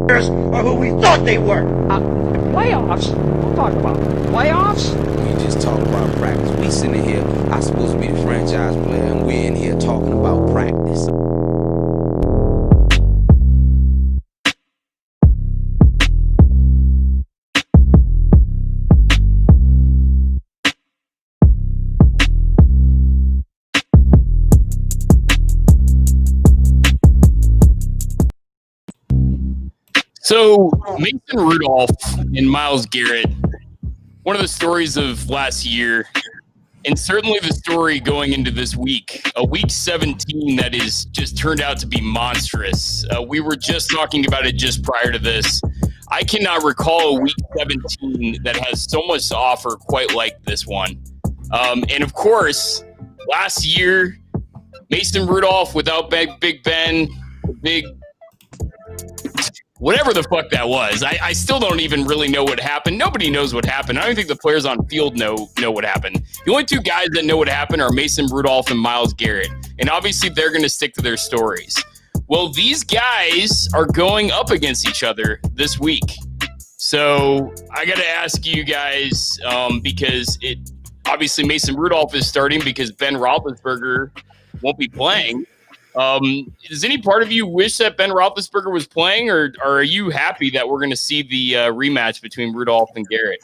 Are who we thought they were. Playoffs? We'll talk about playoffs. We just talk about practice. We sitting here. I'm supposed to be the franchise player, and we're in here talking about practice. So, Mason Rudolph and Myles Garrett, one of the stories of last year, and certainly the story going into this week, a week 17 that is just turned out to be monstrous. We were just talking about it just prior to this. I cannot recall a week 17 that has so much to offer quite like this one. And of course, last year, Mason Rudolph without Big Ben, big whatever the fuck that was. I still don't even really know what happened. Nobody knows what happened. I don't think the players on field know what happened. The only two guys that know what happened are Mason Rudolph and Myles Garrett. And obviously they're going to stick to their stories. Well, these guys are going up against each other this week. So I got to ask you guys, because obviously Mason Rudolph is starting because Ben Roethlisberger won't be playing. Does any part of you wish that Ben Roethlisberger was playing, or are you happy that we're going to see the rematch between Rudolph and Garrett?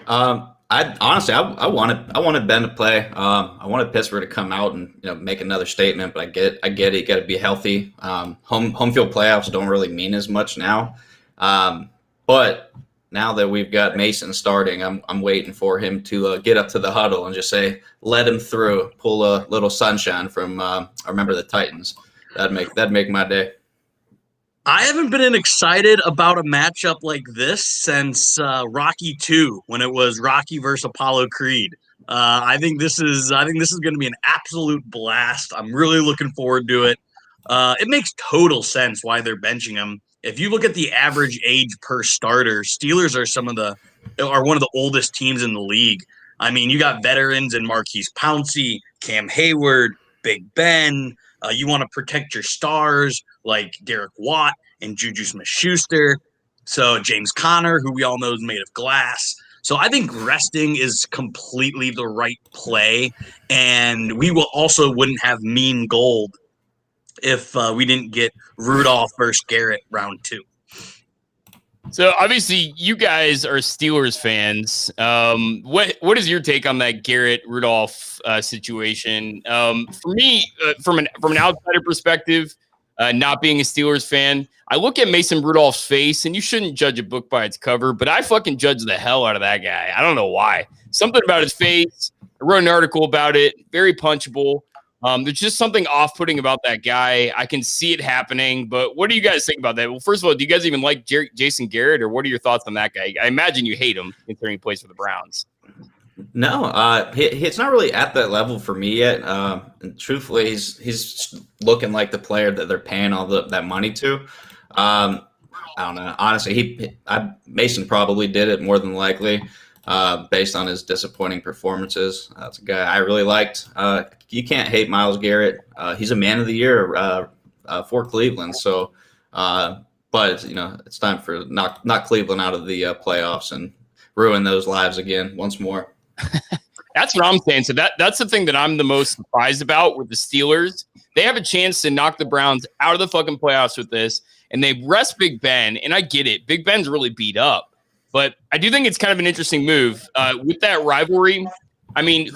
I honestly wanted Ben to play. I wanted Pittsburgh to come out and make another statement, but I get it. You got to be healthy. Home field playoffs don't really mean as much now, but now that we've got Mason starting, I'm waiting for him to get up to the huddle and just say, "Let him through." Pull a little sunshine from I remember the Titans. That'd make my day. I haven't been excited about a matchup like this since Rocky 2, when it was Rocky versus Apollo Creed. I think this is going to be an absolute blast. I'm really looking forward to it. It makes total sense why they're benching him. If you look at the average age per starter, Steelers are one of the oldest teams in the league. I mean, you got veterans in Marquise Pouncey, Cam Hayward, Big Ben. You want to protect your stars like Derek Watt and Juju Smith-Schuster. So James Conner, who we all know is made of glass. So I think resting is completely the right play, and we wouldn't have mean gold if we didn't get Rudolph versus Garrett round 2. So obviously you guys are Steelers fans. What is your take on that Garrett Rudolph situation? For me, from an outsider perspective, not being a Steelers fan, I look at Mason Rudolph's face, and you shouldn't judge a book by its cover, but I fucking judge the hell out of that guy. I don't know why. Something about his face. I wrote an article about it. Very punchable. There's just something off-putting about that guy. I can see it happening, but what do you guys think about that? Well, first of all, do you guys even like Jason Garrett, or what are your thoughts on that guy? I imagine you hate him, considering he plays for the Browns. No, it's not really at that level for me yet. And truthfully, he's looking like the player that they're paying all that money to. I don't know. Honestly, Mason probably did it more than likely. Based on his disappointing performances. That's a guy I really liked. You can't hate Myles Garrett. He's a man of the year for Cleveland. So, but it's time for knock Cleveland out of the playoffs and ruin those lives again once more. That's what I'm saying. So that's the thing that I'm the most surprised about with the Steelers. They have a chance to knock the Browns out of the fucking playoffs with this, and they rest Big Ben. And I get it. Big Ben's really beat up. But I do think it's kind of an interesting move with that rivalry. I mean,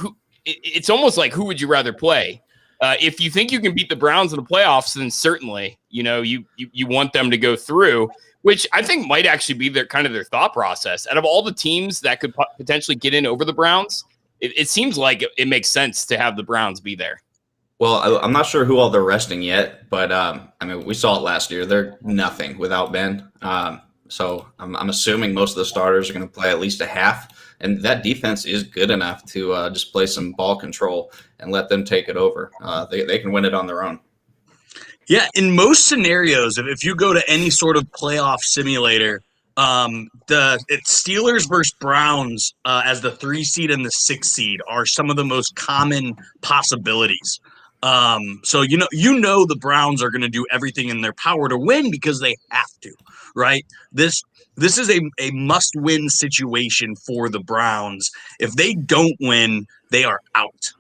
it's almost like, who would you rather play? If you think you can beat the Browns in the playoffs, then certainly, you want them to go through, which I think might actually be their thought process. Out of all the teams that could potentially get in over the Browns, it seems like it makes sense to have the Browns be there. Well, I'm not sure who all they're resting yet, but we saw it last year. They're nothing without Ben. So I'm assuming most of the starters are going to play at least a half, and that defense is good enough to just play some ball control and let them take it over. They can win it on their own. Yeah, in most scenarios, if you go to any sort of playoff simulator, it's Steelers versus Browns as the 3 seed and the 6 seed are some of the most common possibilities. So the Browns are going to do everything in their power to win because they have to, right? This is a must-win situation for the Browns. If they don't win, they are out.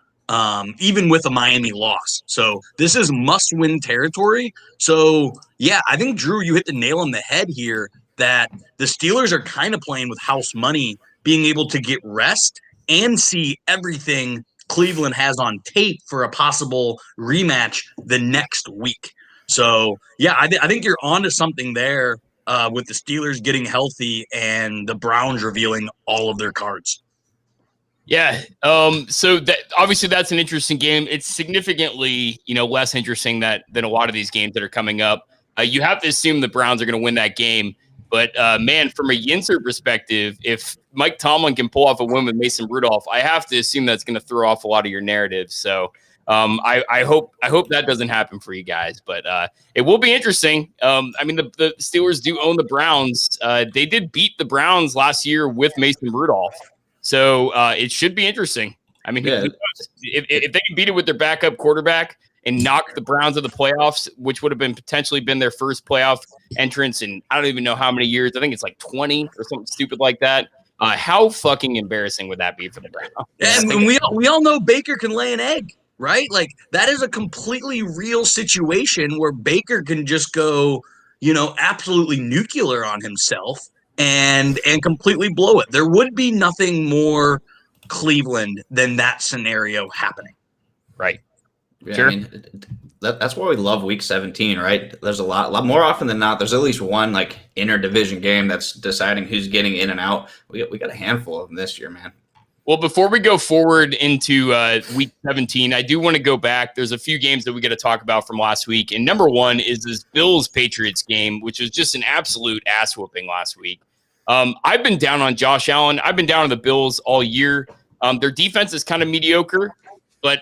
Even with a Miami loss. So this is must-win territory. So yeah, I think Drew, you hit the nail on the head here that the Steelers are kind of playing with house money, being able to get rest and see everything Cleveland has on tape for a possible rematch the next week. So yeah, I think you're onto something there with the Steelers getting healthy and the Browns revealing all of their cards. Yeah. So that obviously that's an interesting game. It's significantly, less interesting than a lot of these games that are coming up. You have to assume the Browns are going to win that game. But man, from a Yinzer perspective, if Mike Tomlin can pull off a win with Mason Rudolph, I have to assume that's going to throw off a lot of your narratives. So I hope that doesn't happen for you guys. But it will be interesting. The Steelers do own the Browns. They did beat the Browns last year with Mason Rudolph. So it should be interesting. I mean, Yeah. if they can beat it with their backup quarterback and knock the Browns of the playoffs, which would have potentially been their first playoff entrance in I don't even know how many years. I think it's like 20 or something stupid like that. How fucking embarrassing would that be for the Browns? And we all know Baker can lay an egg, right? Like that is a completely real situation where Baker can just go, absolutely nuclear on himself and completely blow it. There would be nothing more Cleveland than that scenario happening. Right. Yeah, Sure. I mean, that's why we love Week 17, right? There's a lot more often than not. There's at least one like interdivision game that's deciding who's getting in and out. We got a handful of them this year, man. Well, before we go forward into Week 17, I do want to go back. There's a few games that we got to talk about from last week. And number one is this Bills-Patriots game, which was just an absolute ass-whooping last week. I've been down on Josh Allen. I've been down on the Bills all year. Their defense is kind of mediocre. But,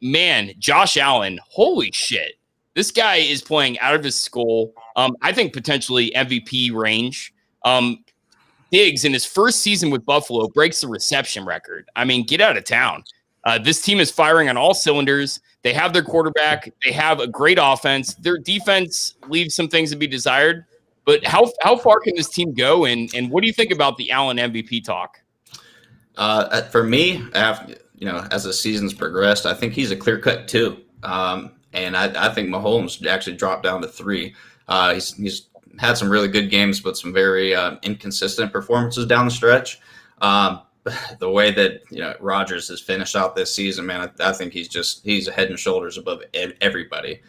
man, Josh Allen, holy shit. This guy is playing out of his skull. I think potentially MVP range. Diggs in his first season with Buffalo breaks the reception record. I mean, get out of town. This team is firing on all cylinders. They have their quarterback. They have a great offense. Their defense leaves some things to be desired. But how far can this team go? And what do you think about the Allen MVP talk? For me, as the season's progressed, I think he's a clear-cut 2. And I think Mahomes actually dropped down to 3. He's had some really good games, but some very inconsistent performances down the stretch. The way that Rodgers has finished out this season, man, I think he's a head and shoulders above everybody.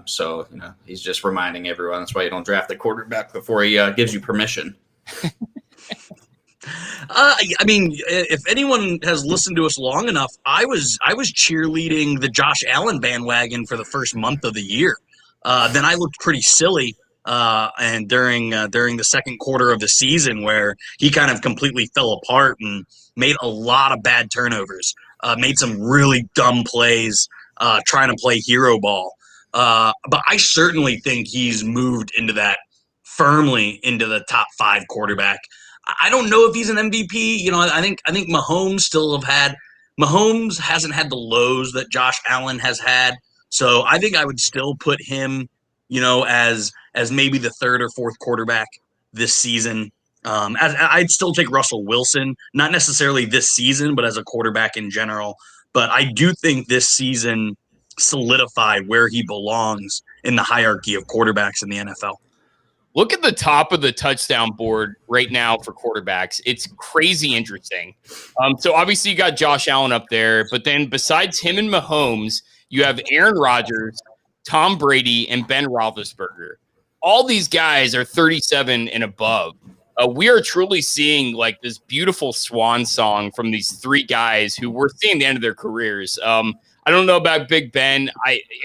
So he's just reminding everyone that's why you don't draft the quarterback before he gives you permission. If anyone has listened to us long enough, I was cheerleading the Josh Allen bandwagon for the first month of the year. Then I looked pretty silly. And during the second quarter of the season where he kind of completely fell apart and made a lot of bad turnovers, made some really dumb plays, trying to play hero ball. But I certainly think he's moved firmly into the top 5 quarterback. I don't know if he's an MVP. I think Mahomes hasn't had the lows that Josh Allen has had. So I think I would still put him, as maybe the 3rd or 4th quarterback this season. I'd still take Russell Wilson, not necessarily this season, but as a quarterback in general. But I do think this season solidified where he belongs in the hierarchy of quarterbacks in the NFL. Look at the top of the touchdown board right now for quarterbacks. It's crazy interesting. So obviously you got Josh Allen up there, but then besides him and Mahomes, you have Aaron Rodgers, Tom Brady, and Ben Roethlisberger. All these guys are 37 and above. We are truly seeing like this beautiful swan song from these 3 guys who we're seeing the end of their careers. I don't know about Big Ben.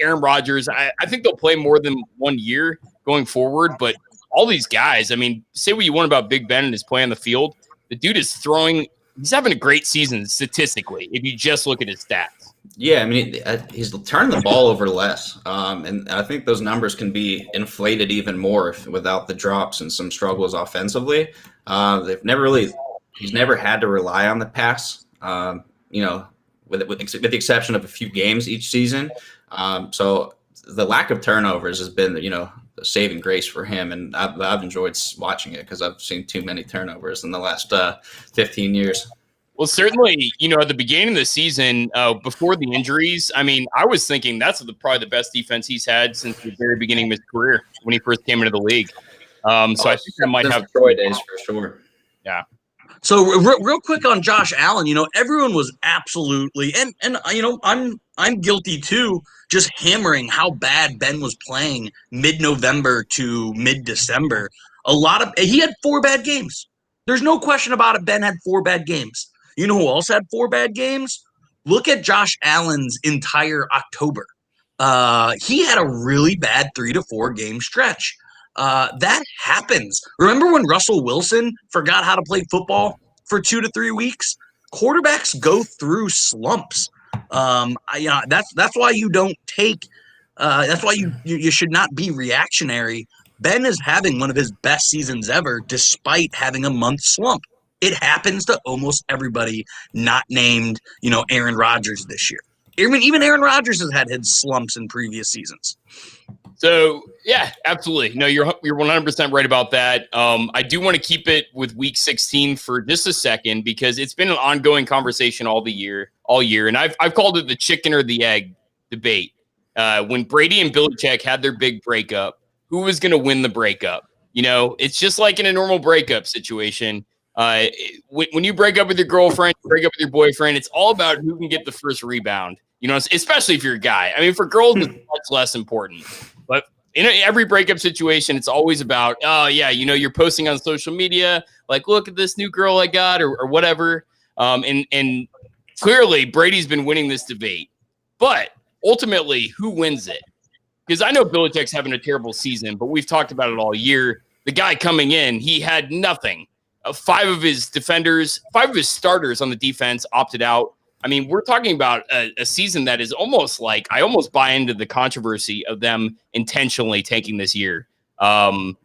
Aaron Rodgers, I think they'll play more than 1 year going forward, but all these guys, I mean, say what you want about Big Ben and his play on the field. The dude is he's having a great season statistically if you just look at his stats. Yeah, I mean, he's turning the ball over less. And I think those numbers can be inflated even more without the drops and some struggles offensively. He's never had to rely on the pass. with the exception of a few games each season. So the lack of turnovers has been, a saving grace for him, and I've enjoyed watching it because I've seen too many turnovers in the last 15 years. Well, certainly, at the beginning of the season, before the injuries, I mean, I was thinking that's probably the best defense he's had since the very beginning of his career when he first came into the league. So I think that might have Troy days for sure. Yeah. So real quick on Josh Allen, everyone was absolutely, and I'm guilty too, just hammering how bad Ben was playing mid-November to mid-December. He had 4 bad games. There's no question about it. Ben had 4 bad games. You know who else had 4 bad games? Look at Josh Allen's entire October. He had a really bad 3 to 4 game stretch. That happens. Remember when Russell Wilson forgot how to play football for 2 to 3 weeks? Quarterbacks go through slumps. That's why you don't take. That's why you should not be reactionary. Ben is having one of his best seasons ever, despite having a month slump. It happens to almost everybody not named, Aaron Rodgers this year. Even Aaron Rodgers has had his slumps in previous seasons. So, yeah, absolutely. No, you're 100% right about that. I do want to keep it with Week 16 for just a second because it's been an ongoing conversation all year, and I've called it the chicken or the egg debate. When Brady and Belichick had their big breakup, who was going to win the breakup? It's just like in a normal breakup situation. When you break up with your girlfriend, break up with your boyfriend, it's all about who can get the first rebound. Especially if you're a guy. I mean, for girls, it's much less important. But in every breakup situation, it's always about, oh, yeah, you're posting on social media, like, look at this new girl I got or whatever. And clearly, Brady's been winning this debate. But ultimately, who wins it? Because I know Belichick's having a terrible season, but we've talked about it all year. The guy coming in, he had nothing. 5 of his starters on the defense opted out. I mean, we're talking about a season that is almost like I almost buy into the controversy of them intentionally taking this year. And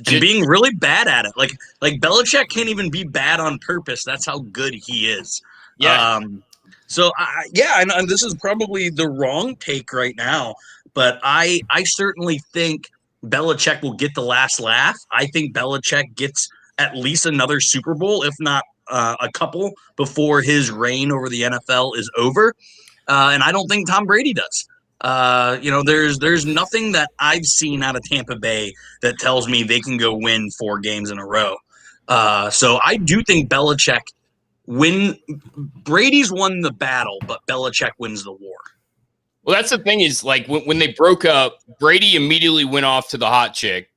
being really bad at it. Like Belichick can't even be bad on purpose. That's how good he is. Yeah. And this is probably the wrong take right now, but I certainly think Belichick will get the last laugh. I think Belichick gets at least another Super Bowl, if not a couple, before his reign over the NFL is over. And I don't think Tom Brady does. There's nothing that I've seen out of Tampa Bay that tells me they can go win 4 games in a row. So I do think Belichick Brady's won the battle, but Belichick wins the war. Well, that's the thing is, like, when they broke up, Brady immediately went off to the hot chick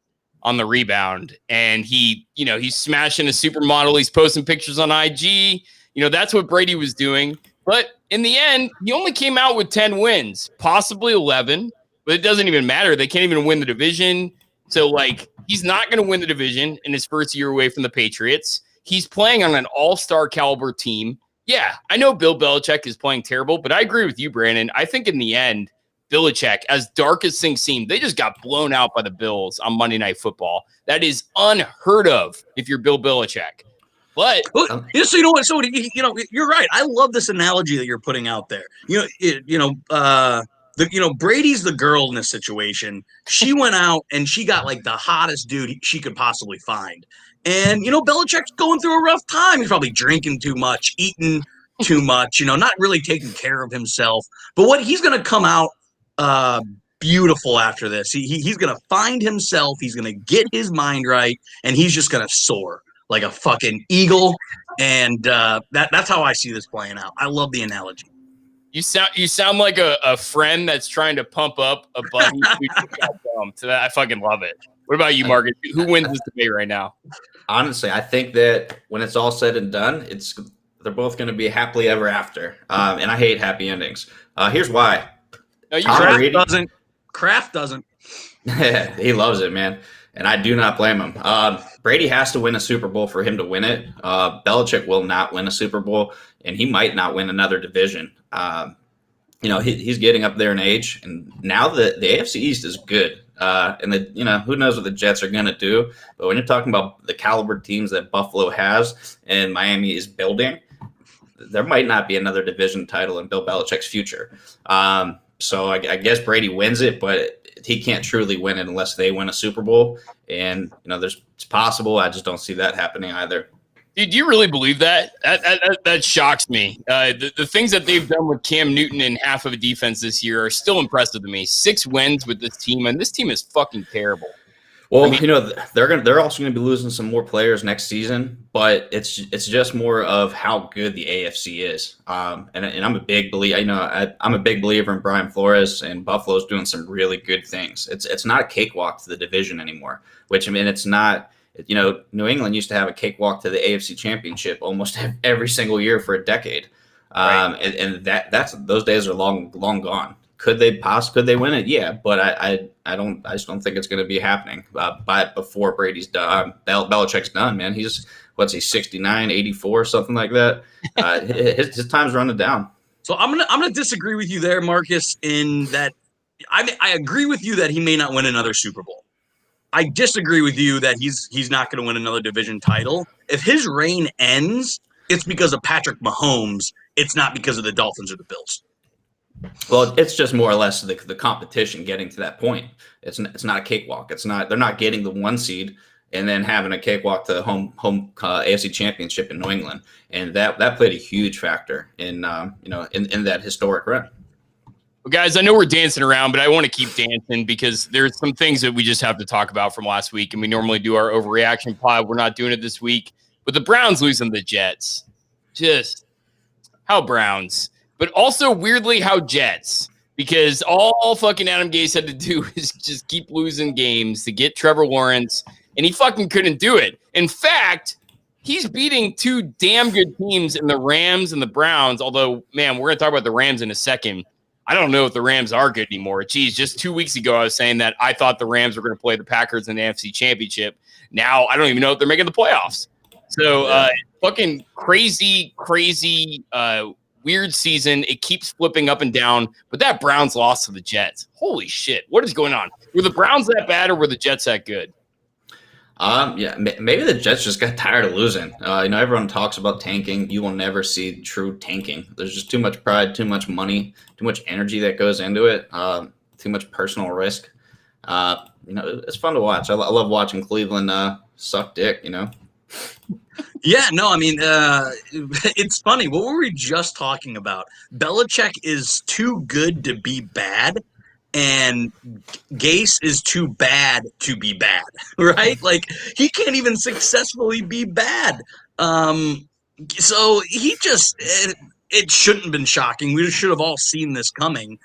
on the rebound, and he's smashing a supermodel. He's posting pictures on IG. That's what Brady was doing. But in the end, he only came out with 10 wins, possibly 11, but it doesn't even matter. They can't even win the division. So, he's not going to win the division in his first year away from the Patriots. He's playing on an all-star caliber team. Yeah, I know Bill Belichick is playing terrible, but I agree with you, Brandon. I think in the end, Belichick, as dark as things seem, they just got blown out by the Bills on Monday Night Football. That is unheard of if you're Bill Belichick. But so you know what? So you're right. I love this analogy that you're putting out there. Brady's the girl in this situation. She went out and she got like the hottest dude she could possibly find. And Belichick's going through a rough time. He's probably drinking too much, eating too much. Not really taking care of himself. But he's going to come out beautiful after this. He's going to find himself. He's going to get his mind right, and he's just going to soar like a fucking eagle. And that's how I see this playing out. I love the analogy. You sound like a friend that's trying to pump up a buddy. So I fucking love it. What about you, Marcus? Who wins this debate right now? Honestly, I think that when it's all said and done, they're both going to be happily ever after. And I hate happy endings. Here's why. No, Kraft doesn't. He loves it, man. And I do not blame him. Brady has to win a Super Bowl for him to win it. Belichick will not win a Super Bowl, and he might not win another division. He's getting up there in age, and now the AFC East is good. And who knows what the Jets are going to do. But when you're talking about the caliber teams that Buffalo has and Miami is building, there might not be another division title in Bill Belichick's future. So I guess Brady wins it, but he can't truly win it unless they win a Super Bowl. And it's possible. I just don't see that happening either. Dude, do you really believe that? That shocks me. The things that they've done with Cam Newton and half of a defense this year are still impressive to me. 6 wins with this team, and this team is fucking terrible. Well, they're also going to be losing some more players next season, but it's just more of how good the AFC is. And I'm a big believer. I'm a big believer in Brian Flores, and Buffalo's doing some really good things. It's not a cakewalk to the division anymore. Which it's not. New England used to have a cakewalk to the AFC Championship almost every single year for a decade, right. And those days are long gone. Could they win it? Yeah, but I just don't think it's going to be happening before Brady's done. Belichick's done, man. He's 69, 84, something like that. His time's running down. So I'm gonna disagree with you there, Marcus. In that, I agree with you that he may not win another Super Bowl. I disagree with you that he's not going to win another division title. If his reign ends, it's because of Patrick Mahomes. It's not because of the Dolphins or the Bills. Well, it's just more or less the competition getting to that point. It's not a cakewalk. They're not getting the 1 seed and then having a cakewalk to the home AFC Championship in New England, and that played a huge factor in that historic run. Well, guys, I know we're dancing around, but I want to keep dancing because there's some things that we just have to talk about from last week, and we normally do our overreaction pod. We're not doing it this week, but the Browns losing the Jets, just how Browns. But also, weirdly, how Jets, because all fucking Adam Gase had to do is just keep losing games to get Trevor Lawrence, and he fucking couldn't do it. In fact, he's beating 2 damn good teams in the Rams and the Browns, although, man, we're going to talk about the Rams in a second. I don't know if the Rams are good anymore. Geez, just 2 weeks ago, I was saying that I thought the Rams were going to play the Packers in the NFC Championship. Now, I don't even know if they're making the playoffs. So, fucking crazy, weird season. It keeps flipping up and down, but that Browns loss to the Jets. Holy shit. What is going on? Were the Browns that bad or were the Jets that good? Yeah, maybe the Jets just got tired of losing. Everyone talks about tanking. You will never see true tanking. There's just too much pride, too much money, too much energy that goes into it, too much personal risk. It's fun to watch. I love watching Cleveland suck dick, Yeah, no, I mean, it's funny. What were we just talking about? Belichick is too good to be bad, and Gase is too bad to be bad, right? Like, he can't even successfully be bad. So he just, it shouldn't have been shocking. We should have all seen this coming.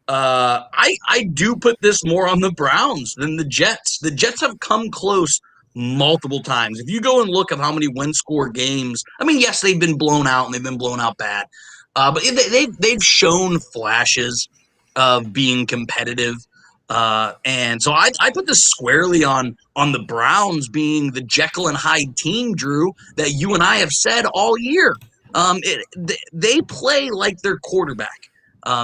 I do put this more on the Browns than the Jets. The Jets have come close multiple times. If you go and look at how many win-score games, I mean, yes, they've been blown out and they've been blown out bad, but they've shown flashes of being competitive, and so I put this squarely on the Browns being the Jekyll and Hyde team, Drew, that you and I have said all year. They play like their quarterback.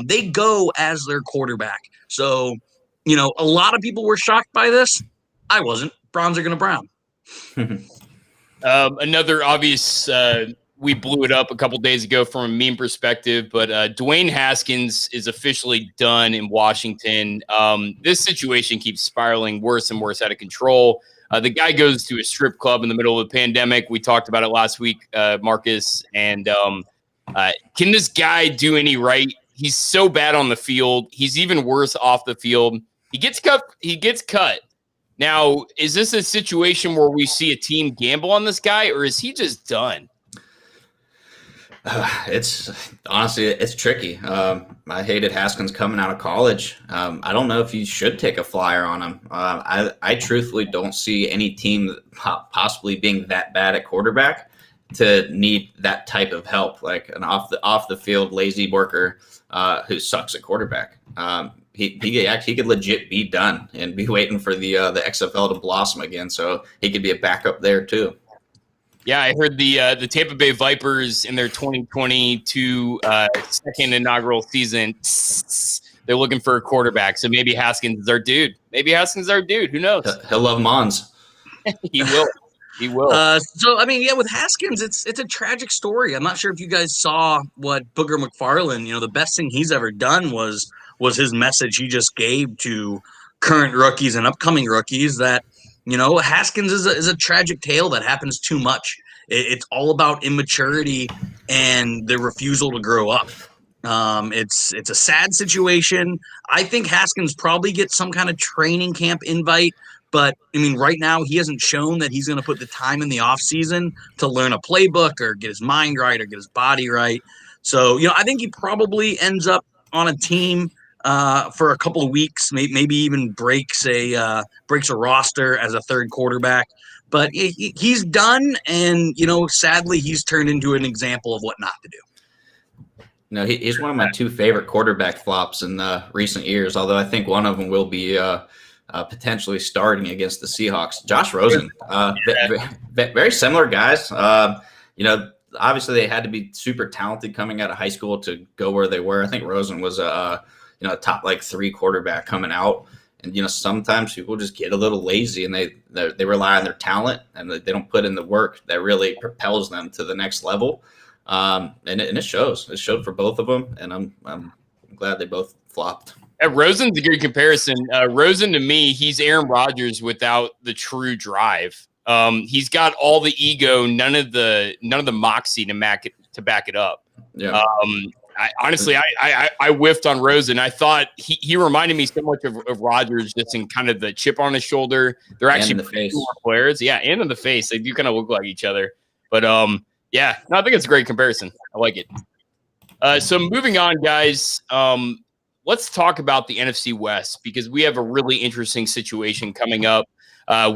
They go as their quarterback. So, a lot of people were shocked by this. I wasn't. Browns are going to Brown. Another obvious, we blew it up a couple days ago from a meme perspective, but Dwayne Haskins is officially done in Washington. This situation keeps spiraling worse and worse out of control. The guy goes to a strip club in the middle of the pandemic. We talked about it last week, Marcus. And can this guy do any right? He's so bad on the field. He's even worse off the field. He gets cut. Now, is this a situation where we see a team gamble on this guy, or is he just done? It's tricky. I hated Haskins coming out of college. I don't know if you should take a flyer on him. I truthfully don't see any team possibly being that bad at quarterback to need that type of help, like an off the field lazy worker who sucks at quarterback. He could legit be done and be waiting for the XFL to blossom again, so he could be a backup there too. Yeah, I heard the Tampa Bay Vipers in their 2022 second inaugural season, they're looking for a quarterback. So maybe Haskins is our dude. Who knows? He'll love Mons. He will. He will. So I mean, yeah, with Haskins, it's a tragic story. I'm not sure if you guys saw what Booger McFarland, the best thing he's ever done was his message he just gave to current rookies and upcoming rookies that Haskins is a tragic tale that happens too much. It's all about immaturity and the refusal to grow up. It's a sad situation. I think Haskins probably gets some kind of training camp invite. But, I mean, right now he hasn't shown that he's going to put the time in the offseason to learn a playbook or get his mind right or get his body right. So, I think he probably ends up on a team for a couple of weeks, maybe even breaks a roster as a third quarterback. But he's done, and, sadly he's turned into an example of what not to do. No, he's one of my two favorite quarterback flops in recent years, although I think one of them will be potentially starting against the Seahawks. Josh Rosen, very similar guys. Obviously they had to be super talented coming out of high school to go where they were. I think Rosen was a top 3 quarterback coming out. And sometimes people just get a little lazy and they rely on their talent and they don't put in the work that really propels them to the next level. And it shows. It showed for both of them, and I'm glad they both flopped. Rosen's a good comparison. Rosen, to me, he's Aaron Rodgers without the true drive. He's got all the ego, none of the moxie to back it up. Yeah. I whiffed on Rosen. I thought he reminded me so much of Rodgers, just in kind of the chip on his shoulder. They're actually the face players, yeah, and in the face. They do kind of look like each other. But yeah, no, I think it's a great comparison. I like it. So moving on, guys. Let's talk about the NFC West because we have a really interesting situation coming up.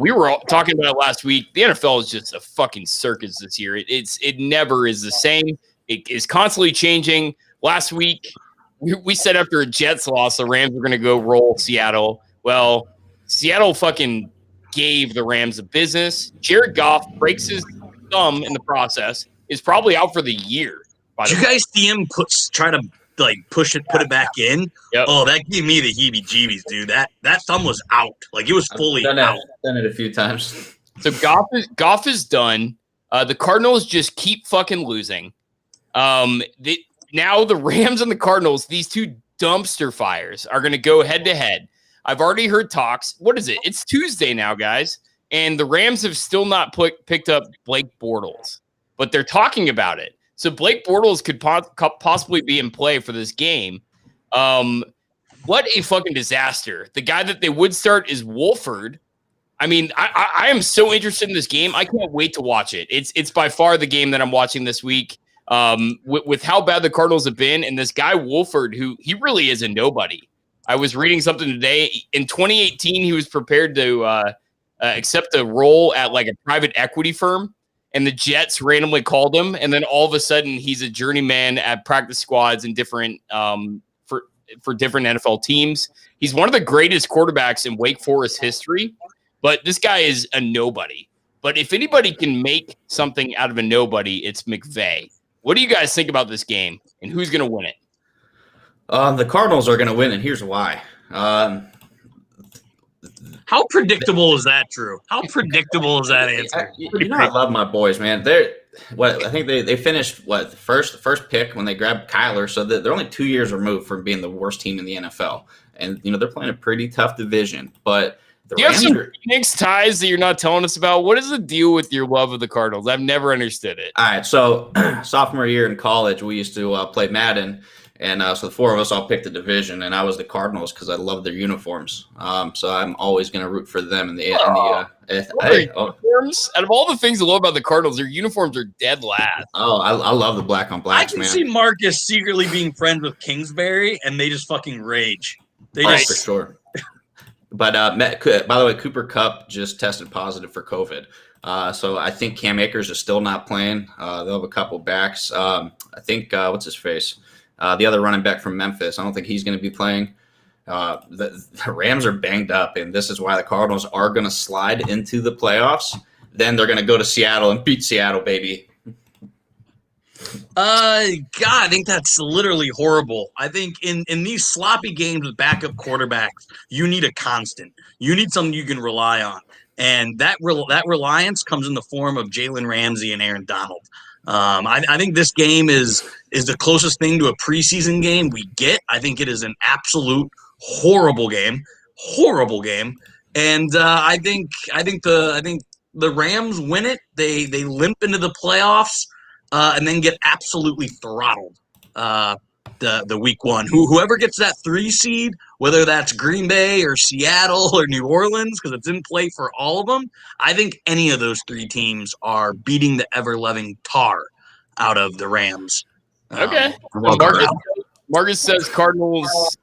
We were talking about it last week. The NFL is just a fucking circus this year. It never is the same. It is constantly changing. Last week, we said after a Jets loss, the Rams were going to go roll Seattle. Well, Seattle fucking gave the Rams a business. Jared Goff breaks his thumb in the process. Is probably out for the year. Did you guys see him try to push it, put it back in? Yep. Oh, that gave me the heebie-jeebies, dude. That thumb was out. It was fully out. I've done it a few times. So Goff is done. The Cardinals just keep fucking losing. Now the Rams and the Cardinals, these two dumpster fires, are going to go head-to-head. I've already heard talks. What is it? It's Tuesday now, guys. And the Rams have still not picked up Blake Bortles. But they're talking about it. So Blake Bortles could possibly be in play for this game. What a fucking disaster. The guy that they would start is Wolford. I mean, I am so interested in this game. I can't wait to watch it. It's by far the game that I'm watching this week. With how bad the Cardinals have been, and this guy Wolford, who he really is a nobody. I was reading something today. In 2018, he was prepared to accept a role at a private equity firm, and the Jets randomly called him, and then all of a sudden he's a journeyman at practice squads and different for different NFL teams. He's one of the greatest quarterbacks in Wake Forest history, but this guy is a nobody. But if anybody can make something out of a nobody, it's McVay. What do you guys think about this game, and who's going to win it? The Cardinals are going to win, and here's why. How predictable is that, Drew? How predictable is that answer? I love my boys, man. I think they finished the first pick when they grabbed Kyler, so they're only 2 years removed from being the worst team in the NFL, and they're playing a pretty tough division. But do you have some Phoenix ties that you're not telling us about? What is the deal with your love of the Cardinals? I've never understood it. All right, so sophomore year in college, we used to play Madden. And so the four of us all picked a division, and I was the Cardinals because I love their uniforms. So I'm always going to root for them in the uniforms. Out of all the things I love about the Cardinals, their uniforms are dead last. Oh, I love the black on blacks, man. I can see Marcus secretly being friends with Kingsbury, and they just fucking rage. For sure. But by the way, Cooper Kupp just tested positive for COVID. So I think Cam Akers is still not playing. They'll have a couple backs. I think what's his face? The other running back from Memphis, I don't think he's going to be playing. The Rams are banged up, and this is why the Cardinals are going to slide into the playoffs. Then they're going to go to Seattle and beat Seattle, baby. God, I think that's literally horrible. I think in these sloppy games with backup quarterbacks, you need a constant. You need something you can rely on. And that reliance comes in the form of Jalen Ramsey and Aaron Donald. I think this game is the closest thing to a preseason game we get. I think it is an absolute horrible game. And I think the Rams win it. They limp into the playoffs and then get absolutely throttled the week one. Whoever gets that 3 seed, whether that's Green Bay or Seattle or New Orleans, because it's in play for all of them, I think any of those 3 teams are beating the ever-loving tar out of the Rams. Okay. Marcus says Cardinals.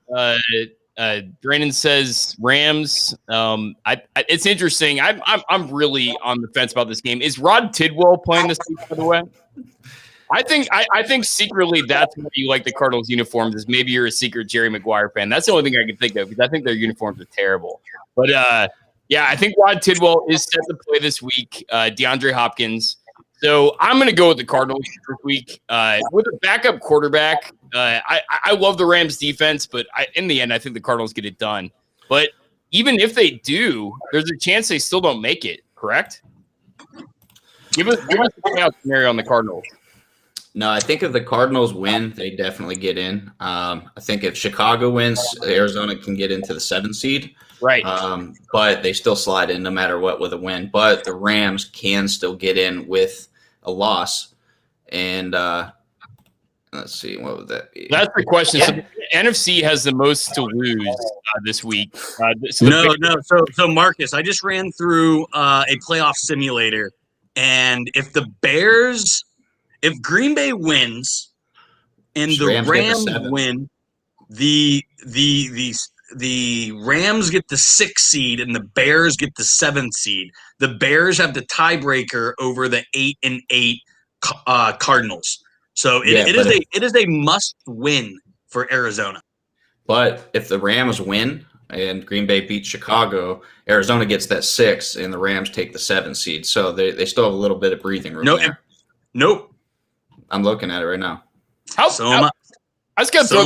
Brandon says Rams. It's interesting. I'm really on the fence about this game. Is Rod Tidwell playing this week, by the way? I think secretly that's why you like the Cardinals uniforms, is maybe you're a secret Jerry Maguire fan. That's the only thing I can think of, because I think their uniforms are terrible. But yeah, I think Rod Tidwell is set to play this week. DeAndre Hopkins. So I'm going to go with the Cardinals this week with a backup quarterback. I love the Rams defense, but in the end, I think the Cardinals get it done. But even if they do, there's a chance they still don't make it. Correct? Give us the playoff scenario on the Cardinals. No, I think if the Cardinals win, they definitely get in. I think if Chicago wins, Arizona can get into the 7th seed. Right. But they still slide in no matter what with a win. But the Rams can still get in with a loss. And let's see, what would that be? That's the question. Yeah. So the NFC has the most to lose this week. So Marcus, I just ran through a playoff simulator. And if Green Bay wins and the Rams win, the Rams get the 6th seed and the Bears get the 7th seed. The Bears have the tiebreaker over the 8-8 Cardinals. So it is a must win for Arizona. But if the Rams win and Green Bay beats Chicago, Arizona gets that 6th and the Rams take the 7th seed. So they still have a little bit of breathing room. Nope. I'm looking at it right now. I'm just gonna throw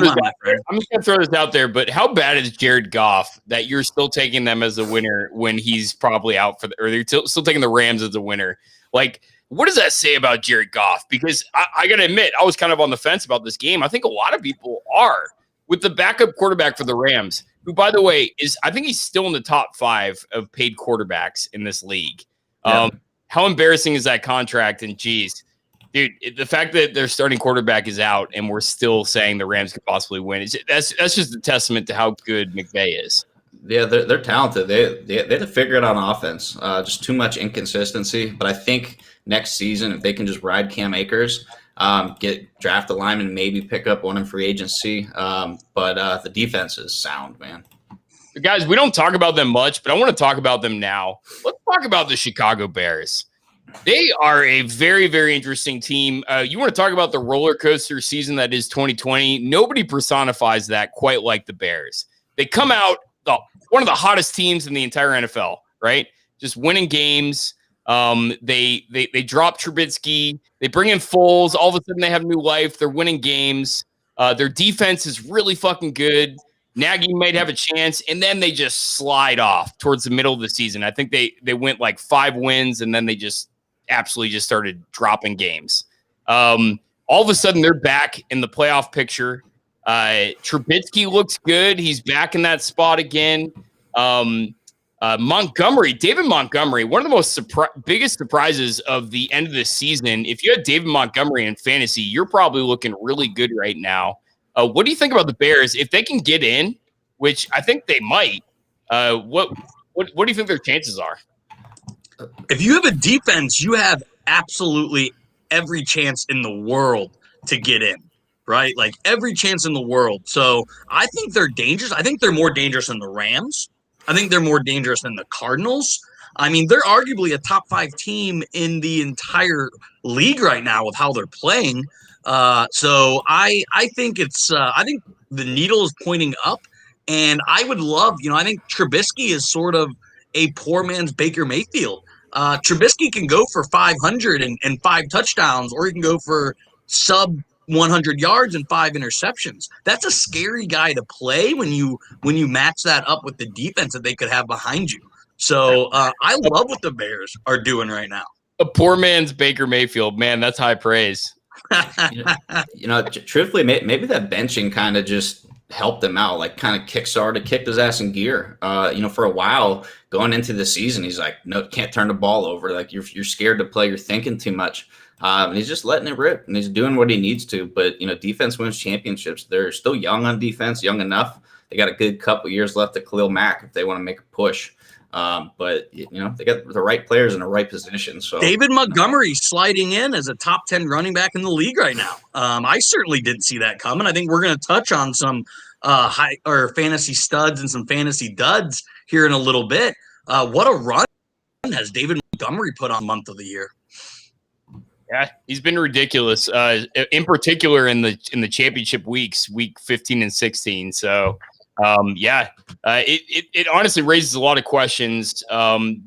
this out there, but how bad is Jared Goff that you're still taking them as a winner when he's probably out or you're still taking the Rams as a winner? Like, what does that say about Jared Goff? Because I gotta admit, I was kind of on the fence about this game. I think a lot of people are, with the backup quarterback for the Rams, who, by the way, I think he's still in the top 5 of paid quarterbacks in this league. Yeah. How embarrassing is that contract? And geez. Dude, the fact that their starting quarterback is out and we're still saying the Rams could possibly win, that's just a testament to how good McVay is. Yeah, they're talented. They have to figure it out on offense. Just too much inconsistency. But I think next season, if they can just ride Cam Akers, draft a lineman, maybe pick up one in free agency. But the defense is sound, man. Guys, we don't talk about them much, but I want to talk about them now. Let's talk about the Chicago Bears. They are a very, very interesting team. You want to talk about the roller coaster season that is 2020? Nobody personifies that quite like the Bears. They come out one of the hottest teams in the entire NFL, right? Just winning games. They drop Trubisky. They bring in Foles. All of a sudden, they have new life. They're winning games. Their defense is really fucking good. Nagy might have a chance, and then they just slide off towards the middle of the season. I think they went like 5 wins, and then they just absolutely just started dropping games. All of a sudden, they're back in the playoff picture. Trubisky looks good. He's back in that spot again. David Montgomery, one of the most biggest surprises of the end of the season. If you had David Montgomery in fantasy, you're probably looking really good right now. What do you think about the Bears? If they can get in, which I think they might, what do you think their chances are? If you have a defense, you have absolutely every chance in the world to get in, right? Like every chance in the world. So I think they're dangerous. I think they're more dangerous than the Rams. I think they're more dangerous than the Cardinals. I mean, they're arguably a top 5 team in the entire league right now with how they're playing. So I think I think the needle is pointing up, and I would love, I think Trubisky is sort of a poor man's Baker Mayfield. Trubisky can go for 500 and 5 touchdowns, or he can go for sub 100 yards and 5 interceptions. That's a scary guy to play when you match that up with the defense that they could have behind you. So I love what the Bears are doing right now. A poor man's Baker Mayfield, man. That's high praise. Truthfully, maybe that benching kind of just helped him out, like kind of kicked his ass in gear. For a while going into the season, he's like, no, can't turn the ball over. Like you're scared to play. You're thinking too much. And he's just letting it rip, and he's doing what he needs to. But, defense wins championships. They're still young on defense, young enough. They got a good couple years left to Khalil Mack if they want to make a push. But they got the right players in the right position. So David Montgomery sliding in as a top 10 running back in the league right now. I certainly didn't see that coming. I think we're going to touch on some high or fantasy studs and some fantasy duds here in a little bit. What a run has David Montgomery put on month of the year? Yeah, he's been ridiculous. In particular in the championship weeks, week 15 and 16. So, it honestly raises a lot of questions.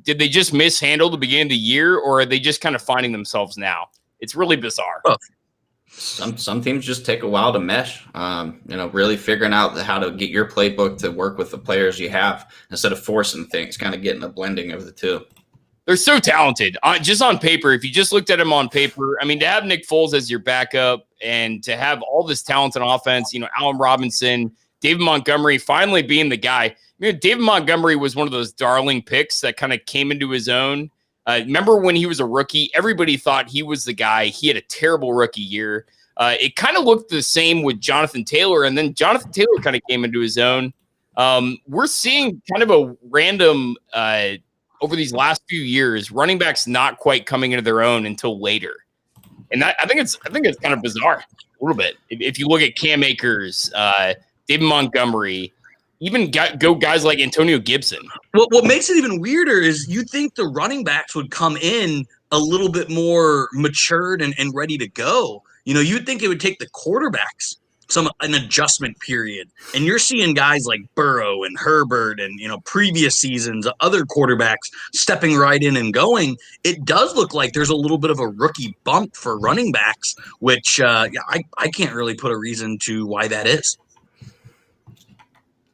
Did they just mishandle the beginning of the year, or are they just kind of finding themselves now? It's really bizarre. Some teams just take a while to mesh. Really figuring out how to get your playbook to work with the players you have instead of forcing things, kind of getting a blending of the two. They're so talented. Just on paper, if you just looked at them on paper, I mean, to have Nick Foles as your backup and to have all this talent on offense, Allen Robinson, David Montgomery finally being the guy. David Montgomery was one of those darling picks that kind of came into his own. Remember when he was a rookie, everybody thought he was the guy. He had a terrible rookie year. It kind of looked the same with Jonathan Taylor, and then Jonathan Taylor kind of came into his own. We're seeing kind of a random over these last few years, running backs not quite coming into their own until later, and I think it's kind of bizarre a little bit. If you look at Cam Akers, David Montgomery, even go guys like Antonio Gibson. What makes it even weirder is you think the running backs would come in a little bit more matured and ready to go. You'd think it would take the quarterbacks an adjustment period. And you're seeing guys like Burrow and Herbert and, previous seasons, other quarterbacks stepping right in and going. It does look like there's a little bit of a rookie bump for running backs, which I can't really put a reason to why that is.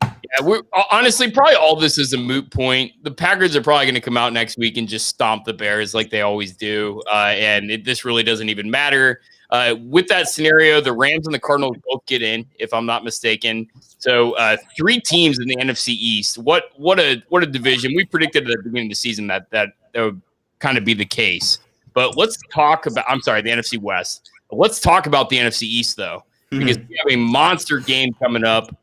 Yeah, we're honestly probably all this is a moot point. The Packers are probably going to come out next week and just stomp the Bears like they always do, and this really doesn't even matter. With that scenario, the Rams and the Cardinals both get in, if I'm not mistaken. So 3 teams in the NFC East. What a division. We predicted at the beginning of the season that would kind of be the case. But let's talk about the NFC West. Let's talk about the NFC East though, because we have a monster game coming up.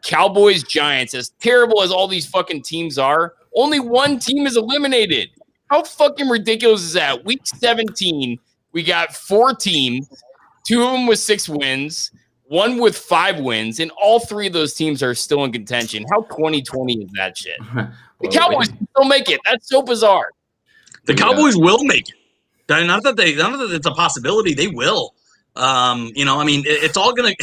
Cowboys, Giants, as terrible as all these fucking teams are, only one team is eliminated. How fucking ridiculous is that? Week 17, we got 4 teams, 2 of them with 6 wins, 1 with 5 wins, and all 3 of those teams are still in contention. How 2020 is that shit? The Cowboys can still make it. That's so bizarre. The Cowboys will make it. Not that it's a possibility. They will.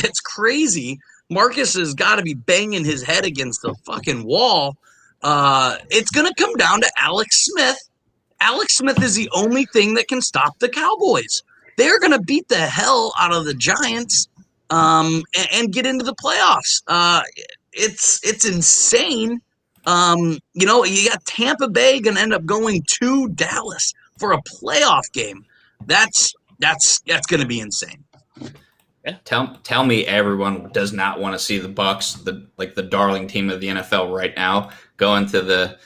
It's crazy. Marcus has got to be banging his head against the fucking wall. It's going to come down to Alex Smith. Alex Smith is the only thing that can stop the Cowboys. They're going to beat the hell out of the Giants and get into the playoffs. It's insane. You got Tampa Bay going to end up going to Dallas for a playoff game. That's going to be insane. Yeah. Tell me everyone does not want to see the Bucks, the darling team of the NFL right now, go into the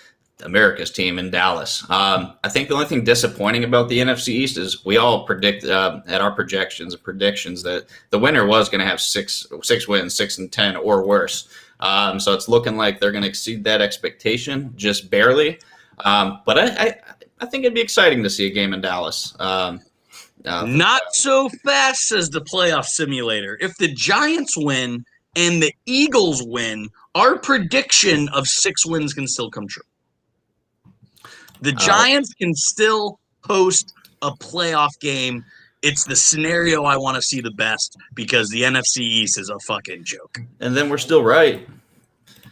America's team in Dallas. I think the only thing disappointing about the NFC East is we all predict at our predictions that the winner was going to have six wins, 6-10 or worse. So it's looking like they're going to exceed that expectation just barely. But I think it'd be exciting to see a game in Dallas. Not so fast, says the playoff simulator. If the Giants win and the Eagles win, our prediction of 6 wins can still come true. The Giants can still host a playoff game. It's the scenario I want to see the best because the NFC East is a fucking joke. And then we're still right.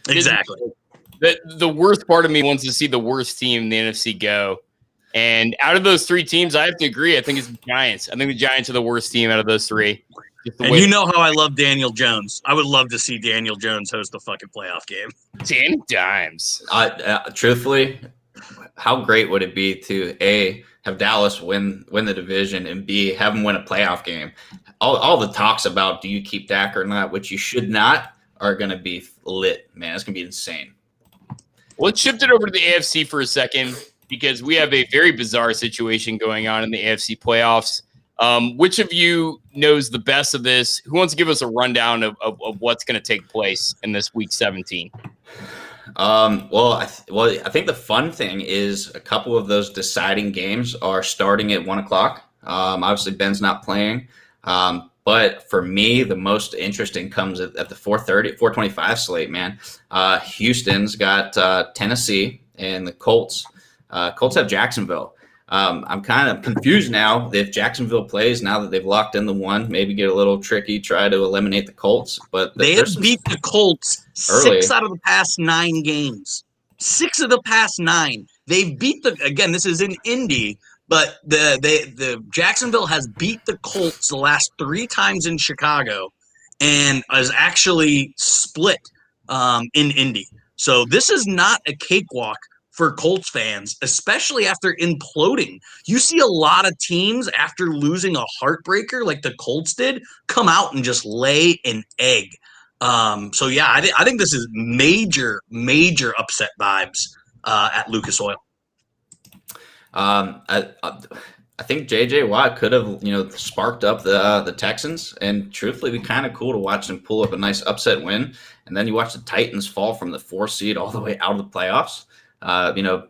Exactly. The worst part of me wants to see the worst team in the NFC go. And out of those 3 teams, I have to agree. I think it's the Giants. I think the Giants are the worst team out of those 3. And you know how I love Daniel Jones. I would love to see Daniel Jones host the fucking playoff game. Danny Dimes. Truthfully, how great would it be to A, have Dallas win the division, and B, have them win a playoff game? All the talks about do you keep Dak or not, which you should not, are going to be lit, man. It's going to be insane. Let's shift it over to the AFC for a second because we have a very bizarre situation going on in the AFC playoffs. Which of you knows the best of this? Who wants to give us a rundown of what's going to take place in this week 17? I think the fun thing is a couple of those deciding games are starting at 1 o'clock. Obviously, Ben's not playing. But for me, the most interesting comes at the 4:25 slate, man. Houston's got Tennessee and the Colts. Colts have Jacksonville. I'm kind of confused now if Jacksonville plays now that they've locked in the one, maybe get a little tricky, try to eliminate the Colts. But they have beat the Colts early. 6 out of the past 9 games. 6 of the past 9. They've beat again, this is in Indy, but the Jacksonville has beat the Colts the last 3 times in Chicago and has actually split in Indy. So this is not a cakewalk for Colts fans, especially after imploding. You see a lot of teams after losing a heartbreaker like the Colts did come out and just lay an egg. So yeah, I think this is major upset vibes at Lucas Oil. I think J.J. Watt could have, sparked up the Texans, and truthfully, it'd be kind of cool to watch them pull up a nice upset win, and then you watch the Titans fall from the 4 seed all the way out of the playoffs.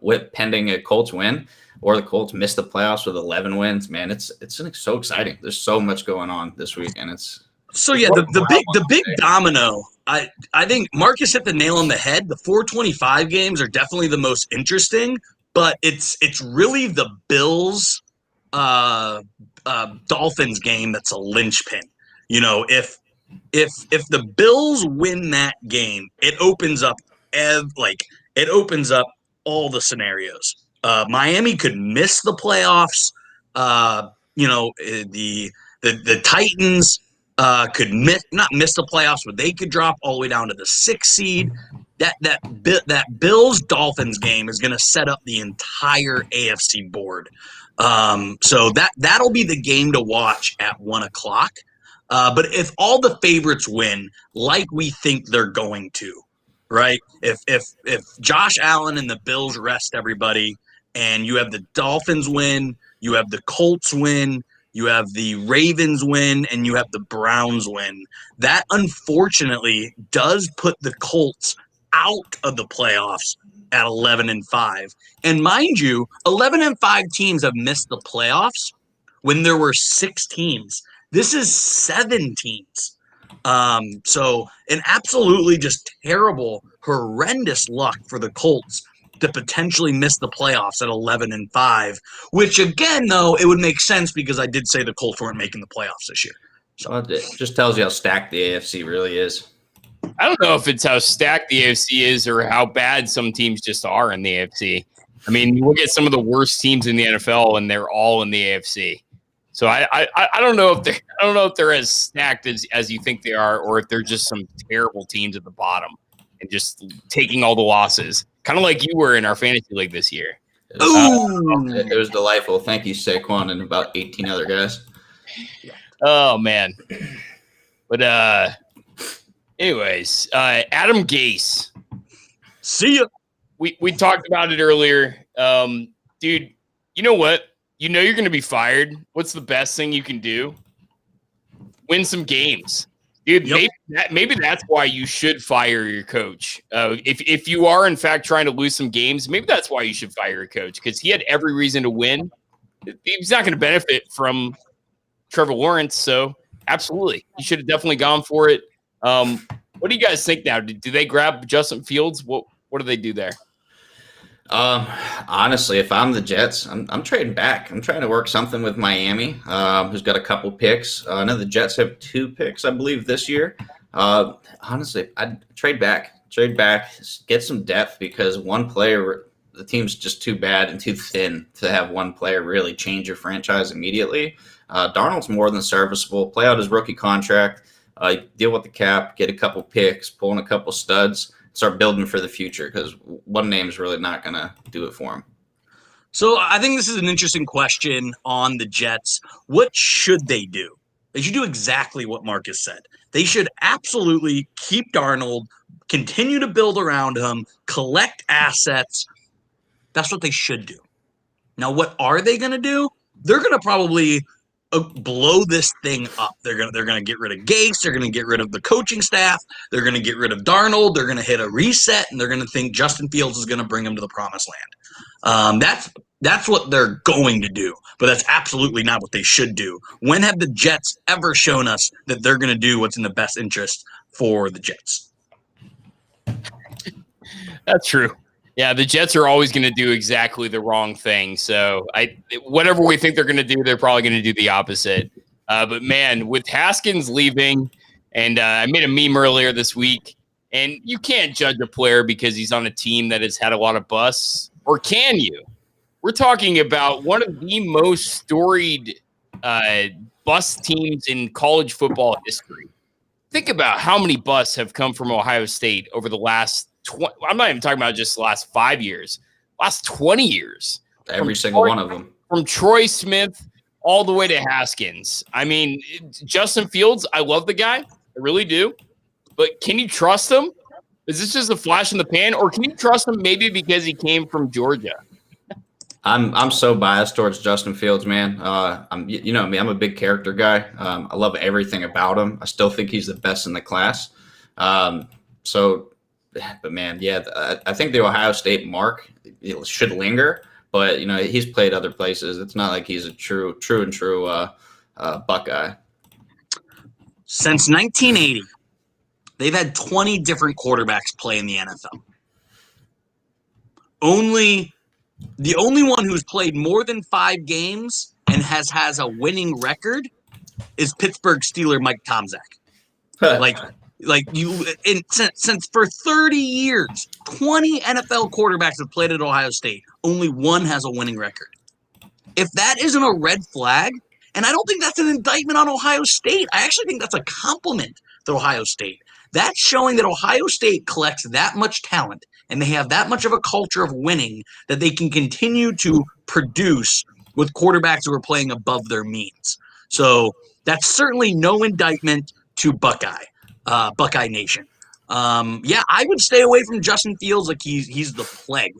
With pending a Colts win, or the Colts miss the playoffs with 11 wins, man, it's so exciting. There's so much going on this week, and it's the big domino. I think Marcus hit the nail on the head. The 425 games are definitely the most interesting, but it's really the Bills Dolphins game that's a linchpin. If the Bills win that game, it opens up all the scenarios. Miami could miss the playoffs. The Titans could not miss the playoffs, but they could drop all the way down to the 6th seed. That Bills Dolphins game is going to set up the entire AFC board. So that'll be the game to watch at 1 o'clock. But if all the favorites win, like we think they're going to, right? If Josh Allen and the Bills rest everybody, and you have the Dolphins win, you have the Colts win, you have the Ravens win, and you have the Browns win, that unfortunately does put the Colts out of the playoffs at 11-5. And mind you, 11-5 teams have missed the playoffs when there were 6 teams. This is 7 teams. So an absolutely just terrible, horrendous luck for the Colts to potentially miss the playoffs at 11-5, which again, though, it would make sense because I did say the Colts weren't making the playoffs this year. So it just tells you how stacked the AFC really is. I don't know if it's how stacked the AFC is or how bad some teams just are in the AFC. I mean, you look at some of the worst teams in the NFL, and they're all in the AFC. So I don't know if they're as stacked as you think they are, or if they're just some terrible teams at the bottom and just taking all the losses, kind of like you were in our fantasy league this year. It was delightful. Thank you, Saquon, and about 18 other guys. Oh man, but anyways, Adam Gase. See ya. We talked about it earlier, dude. You know what? You know you're going to be fired. What's the best thing you can do? Win some games. Dude, yep. maybe that's why you should fire your coach. If you are, in fact, trying to lose some games, maybe that's why you should fire your coach, because he had every reason to win. He's not going to benefit from Trevor Lawrence, so absolutely. He should have definitely gone for it. What do you guys think now? Do they grab Justin Fields? What do they do there? Honestly, if I'm the Jets, I'm trading back. I'm trying to work something with Miami, who's got a couple picks. I know the Jets have 2 picks, I believe, this year. Honestly, I'd trade back, get some depth, because one player, the team's just too bad and too thin to have one player really change your franchise immediately. Darnold's more than serviceable. Play out his rookie contract, deal with the cap, get a couple picks, pull in a couple studs. start building for the future, because one name is really not going to do it for him. So I think this is an interesting question on the Jets. What should they do? They should do exactly what Marcus said. They should absolutely keep Darnold, continue to build around him, collect assets. That's what they should do. Now, what are they going to do? They're going to probably blow this thing up. They're going to get rid of Gase. They're going to get rid of the coaching staff. They're going to get rid of Darnold. They're going to hit a reset, and they're going to think Justin Fields is going to bring them to the promised land. That's what they're going to do, but that's absolutely not what they should do. When have the Jets ever shown us that they're going to do what's in the best interest for the Jets? That's true. Yeah, the Jets are always going to do exactly the wrong thing. So whatever we think they're going to do, they're probably going to do the opposite. But man, with Haskins leaving, and I made a meme earlier this week, and you can't judge a player because he's on a team that has had a lot of busts, or can you? We're talking about one of the most storied bust teams in college football history. Think about how many busts have come from Ohio State over the last I'm not even talking about just the last 5 years, last 20 years. Every single one of them. From Troy Smith all the way to Haskins. I mean, Justin Fields, I love the guy. I really do. But can you trust him? Is this just a flash in the pan? Or can you trust him maybe because he came from Georgia? I'm so biased towards Justin Fields, man. You know me, I'm a big character guy. I love everything about him. I still think he's the best in the class. But man, yeah, I think the Ohio State mark should linger. But you know, he's played other places. It's not like he's a true Buckeye. Since 1980, they've had 20 different quarterbacks play in the NFL. The only one who's played more than 5 games and has a winning record is Pittsburgh Steeler Mike Tomczak. Since for 30 years, 20 NFL quarterbacks have played at Ohio State. Only one has a winning record. If that isn't a red flag, and I don't think that's an indictment on Ohio State. I actually think that's a compliment to Ohio State. That's showing that Ohio State collects that much talent and they have that much of a culture of winning that they can continue to produce with quarterbacks who are playing above their means. So that's certainly no indictment to Buckeye Nation. I would stay away from Justin Fields like he's the plague.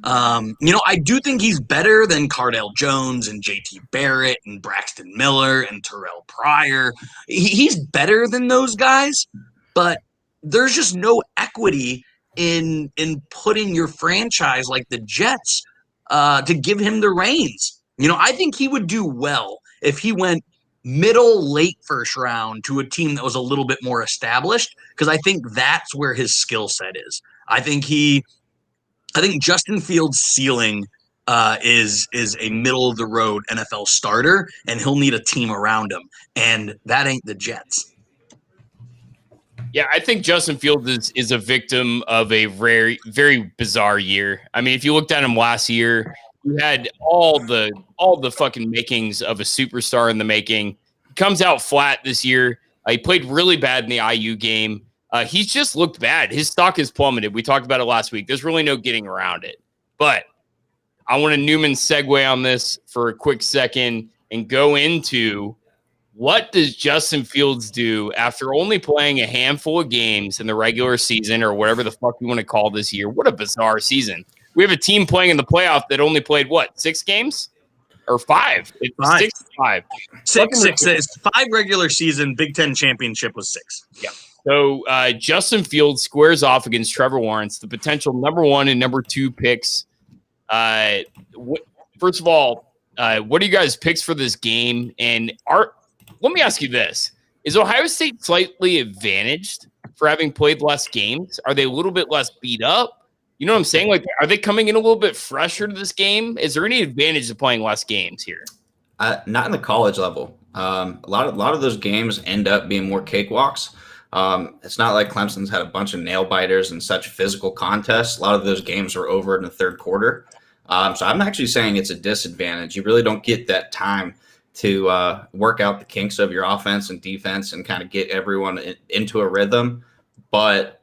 I do think he's better than Cardale Jones and JT Barrett and Braxton Miller and Terrell Pryor. He's better than those guys, but there's just no equity in putting your franchise like the Jets to give him the reins. I think he would do well if he went late first round to a team that was a little bit more established, because I think that's where his skill set is. I think Justin Fields' ceiling is a middle of the road NFL starter, and he'll need a team around him, and that ain't the Jets. Yeah, I think Justin Fields is a victim of a very, very bizarre year. I mean, if you looked at him last year, he had all the fucking makings of a superstar in the making. He comes out flat this year. He played really bad in the IU game. He's just looked bad. His stock has plummeted. We talked about it last week. There's really no getting around it. But I want to Newman segue on this for a quick second and go into what does Justin Fields do after only playing a handful of games in the regular season, or whatever the fuck you want to call this year. What a bizarre season. We have a team playing in the playoff that only played, 6 games? Or 5? It's 5. 6. It's 5 regular season. Big Ten championship was 6. Yeah. So Justin Fields squares off against Trevor Lawrence, the potential number 1 and number 2 picks. First of all, what are you guys' picks for this game? And let me ask you this. Is Ohio State slightly advantaged for having played less games? Are they a little bit less beat up? You know what I'm saying? Like, are they coming in a little bit fresher to this game? Is there any advantage to playing less games here? Not in the college level. A lot of those games end up being more cakewalks. It's not like Clemson's had a bunch of nail biters and such physical contests. A lot of those games are over in the third quarter. So I'm actually saying it's a disadvantage. You really don't get that time to work out the kinks of your offense and defense and kind of get everyone into a rhythm. But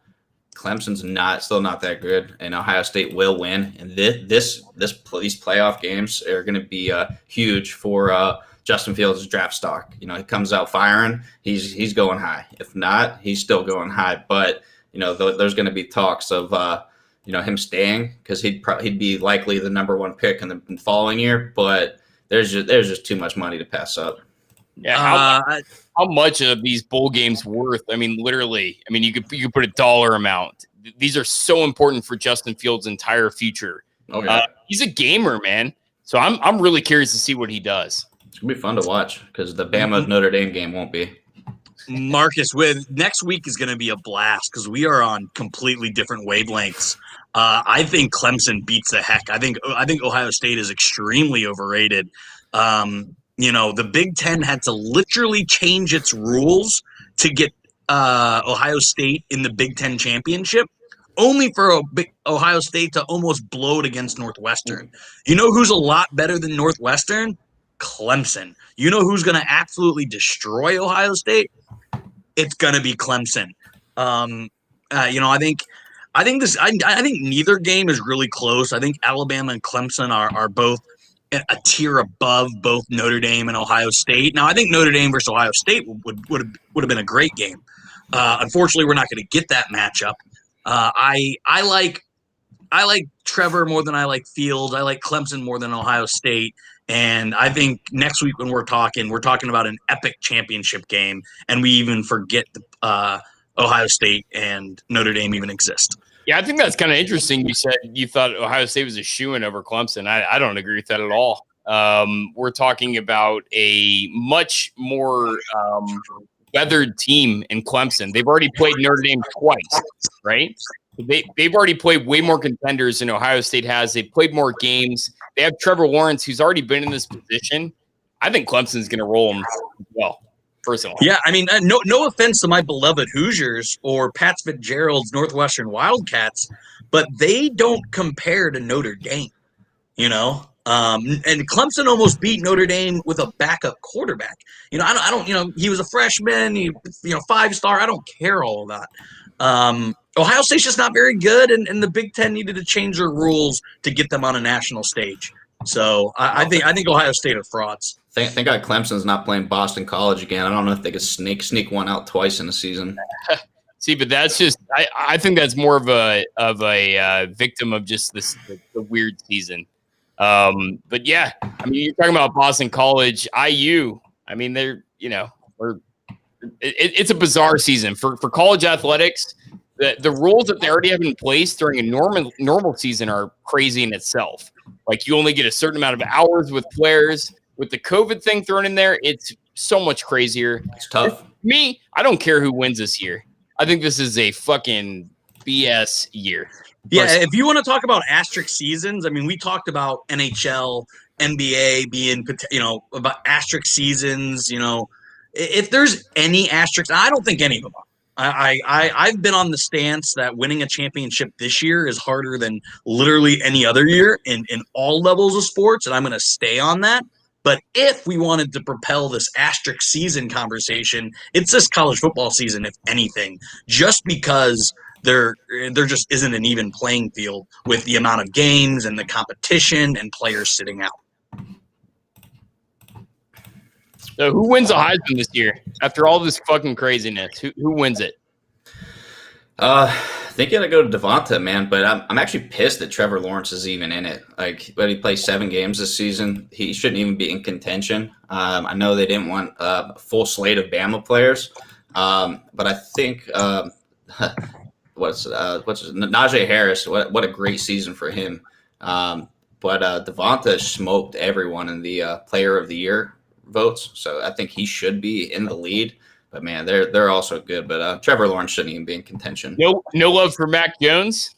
Clemson's still not that good, and Ohio State will win. And these playoff games are going to be huge for Justin Fields' draft stock. You know, he comes out firing, he's going high. If not, he's still going high. But you know, there's going to be talks of him staying because he'd be likely the number one pick in the following year. But there's just too much money to pass up. Yeah, how much of these bowl games worth? I mean, literally. I mean, you could put a dollar amount. These are so important for Justin Fields' entire future. Oh yeah, he's a gamer, man. So I'm really curious to see what he does. It's gonna be fun to watch because the Bama Notre Dame game won't be. Marcus, with next week is going to be a blast because we are on completely different wavelengths. I think Clemson beats the heck. I think Ohio State is extremely overrated. The Big Ten had to literally change its rules to get Ohio State in the Big Ten championship, only for Ohio State to almost blow it against Northwestern. You know who's a lot better than Northwestern? Clemson. You know who's going to absolutely destroy Ohio State? It's going to be Clemson. I think neither game is really close. I think Alabama and Clemson are both a tier above both Notre Dame and Ohio State. Now, I think Notre Dame versus Ohio State would have been a great game. Unfortunately, we're not going to get that matchup. I like Trevor more than I like Fields. I like Clemson more than Ohio State. And I think next week when we're talking about an epic championship game, and we even forget Ohio State and Notre Dame even exist. Yeah, I think that's kind of interesting. You said you thought Ohio State was a shoo-in over Clemson. I don't agree with that at all. We're talking about a much more weathered team in Clemson. They've already played Notre Dame twice, right? They've already played way more contenders than Ohio State has. They've played more games. They have Trevor Lawrence, who's already been in this position. I think Clemson's going to roll them as well, personally. Yeah, I mean, no offense to my beloved Hoosiers or Pat Fitzgerald's Northwestern Wildcats, but they don't compare to Notre Dame, you know? And Clemson almost beat Notre Dame with a backup quarterback. You know, I don't, he was a freshman, 5-star. I don't care all of that. Ohio State's just not very good, and the Big Ten needed to change their rules to get them on a national stage. So I think Ohio State are frauds. Thank God Clemson's not playing Boston College again. I don't know if they could sneak one out twice in a season. See, but that's just I think that's more of a victim of just the weird season. But yeah, I mean, you're talking about Boston College, IU. I mean, it's a bizarre season for college athletics. The rules that they already have in place during a normal season are crazy in itself. Like, you only get a certain amount of hours with players. With the COVID thing thrown in there, it's so much crazier. It's tough. Me, I don't care who wins this year. I think this is a fucking BS year. Yeah, if you want to talk about asterisk seasons, I mean, we talked about NHL, NBA being, about asterisk seasons. If there's any asterisks, I don't think any of them are. I've been on the stance that winning a championship this year is harder than literally any other year in all levels of sports, and I'm going to stay on that. But if we wanted to propel this asterisk season conversation, it's this college football season, if anything, just because there just isn't an even playing field with the amount of games and the competition and players sitting out. So who wins the Heisman this year after all this fucking craziness? Who wins it? I think you got to go to Devonta, man. But I'm actually pissed that Trevor Lawrence is even in it. Like, but he plays 7 games this season. He shouldn't even be in contention. I know they didn't want a full slate of Bama players, but I think Najee Harris? What a great season for him. But Devonta smoked everyone in the Player of the Year votes, so I think he should be in the lead. But man, they're also good. But Trevor Lawrence shouldn't even be in contention. No love for Mac Jones.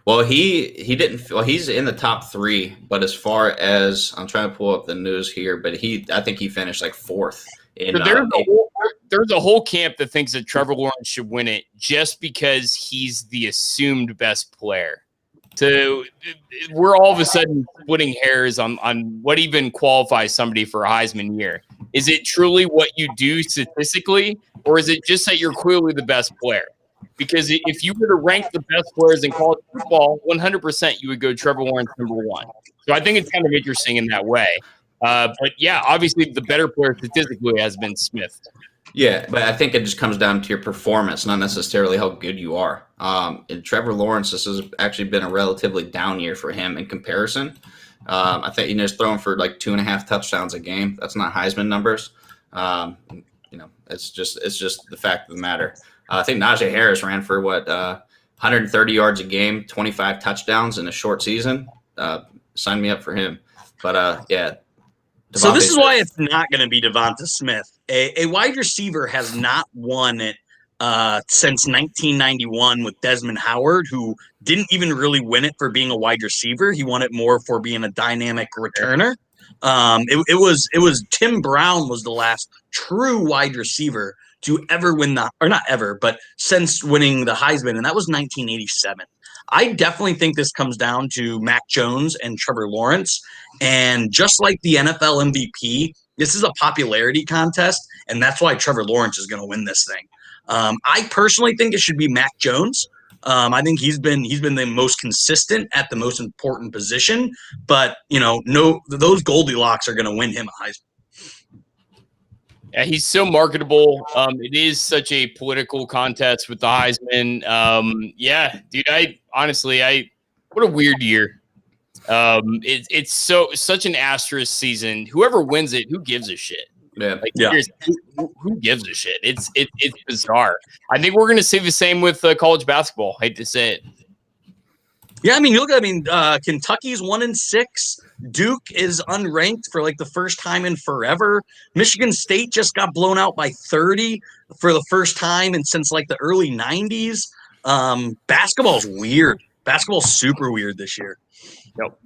Well, he didn't. Well, he's in the top 3. But as far as I'm trying to pull up the news here, but I think he finished like 4th. There's a whole camp that thinks that Trevor Lawrence should win it just because he's the assumed best player. So we're all of a sudden splitting hairs on what even qualifies somebody for a Heisman year. Is it truly what you do statistically, or is it just that you're clearly the best player? because if you were to rank the best players in college football, 100% you would go Trevor Lawrence number one. So I think it's kind of interesting in that way. But yeah, obviously the better player statistically has been Smith. Yeah, but I think it just comes down to your performance, not necessarily how good you are. And Trevor Lawrence, this has actually been a relatively down year for him in comparison. I think he's throwing for like 2.5 touchdowns a game. That's not Heisman numbers. It's just the fact of the matter. I think Najee Harris ran for 130 yards a game, 25 touchdowns in a short season. Sign me up for him. But yeah. So this is why it's not going to be Devonta Smith. A wide receiver has not won it since 1991 with Desmond Howard, who didn't even really win it for being a wide receiver. He won it more for being a dynamic returner. It was Tim Brown was the last true wide receiver to ever win since winning the Heisman, and that was 1987. I definitely think this comes down to Mac Jones and Trevor Lawrence. And just like the NFL MVP, this is a popularity contest, and that's why Trevor Lawrence is going to win this thing. I personally think it should be Mac Jones. I think he's been the most consistent at the most important position, but those Goldilocks are going to win him a Heisman. Yeah, he's so marketable. It is such a political contest with the Heisman. Yeah, dude, what a weird year. It's such an asterisk season. Whoever wins it, who gives a shit? Yeah. Who gives a shit? It's bizarre. I think we're going to see the same with college basketball. Hate to say it. Yeah, Kentucky's 1-6. Duke is unranked for like the first time in forever. Michigan State just got blown out by 30 for the first time since like the early 90s. Basketball's weird. Basketball's super weird this year. Yep.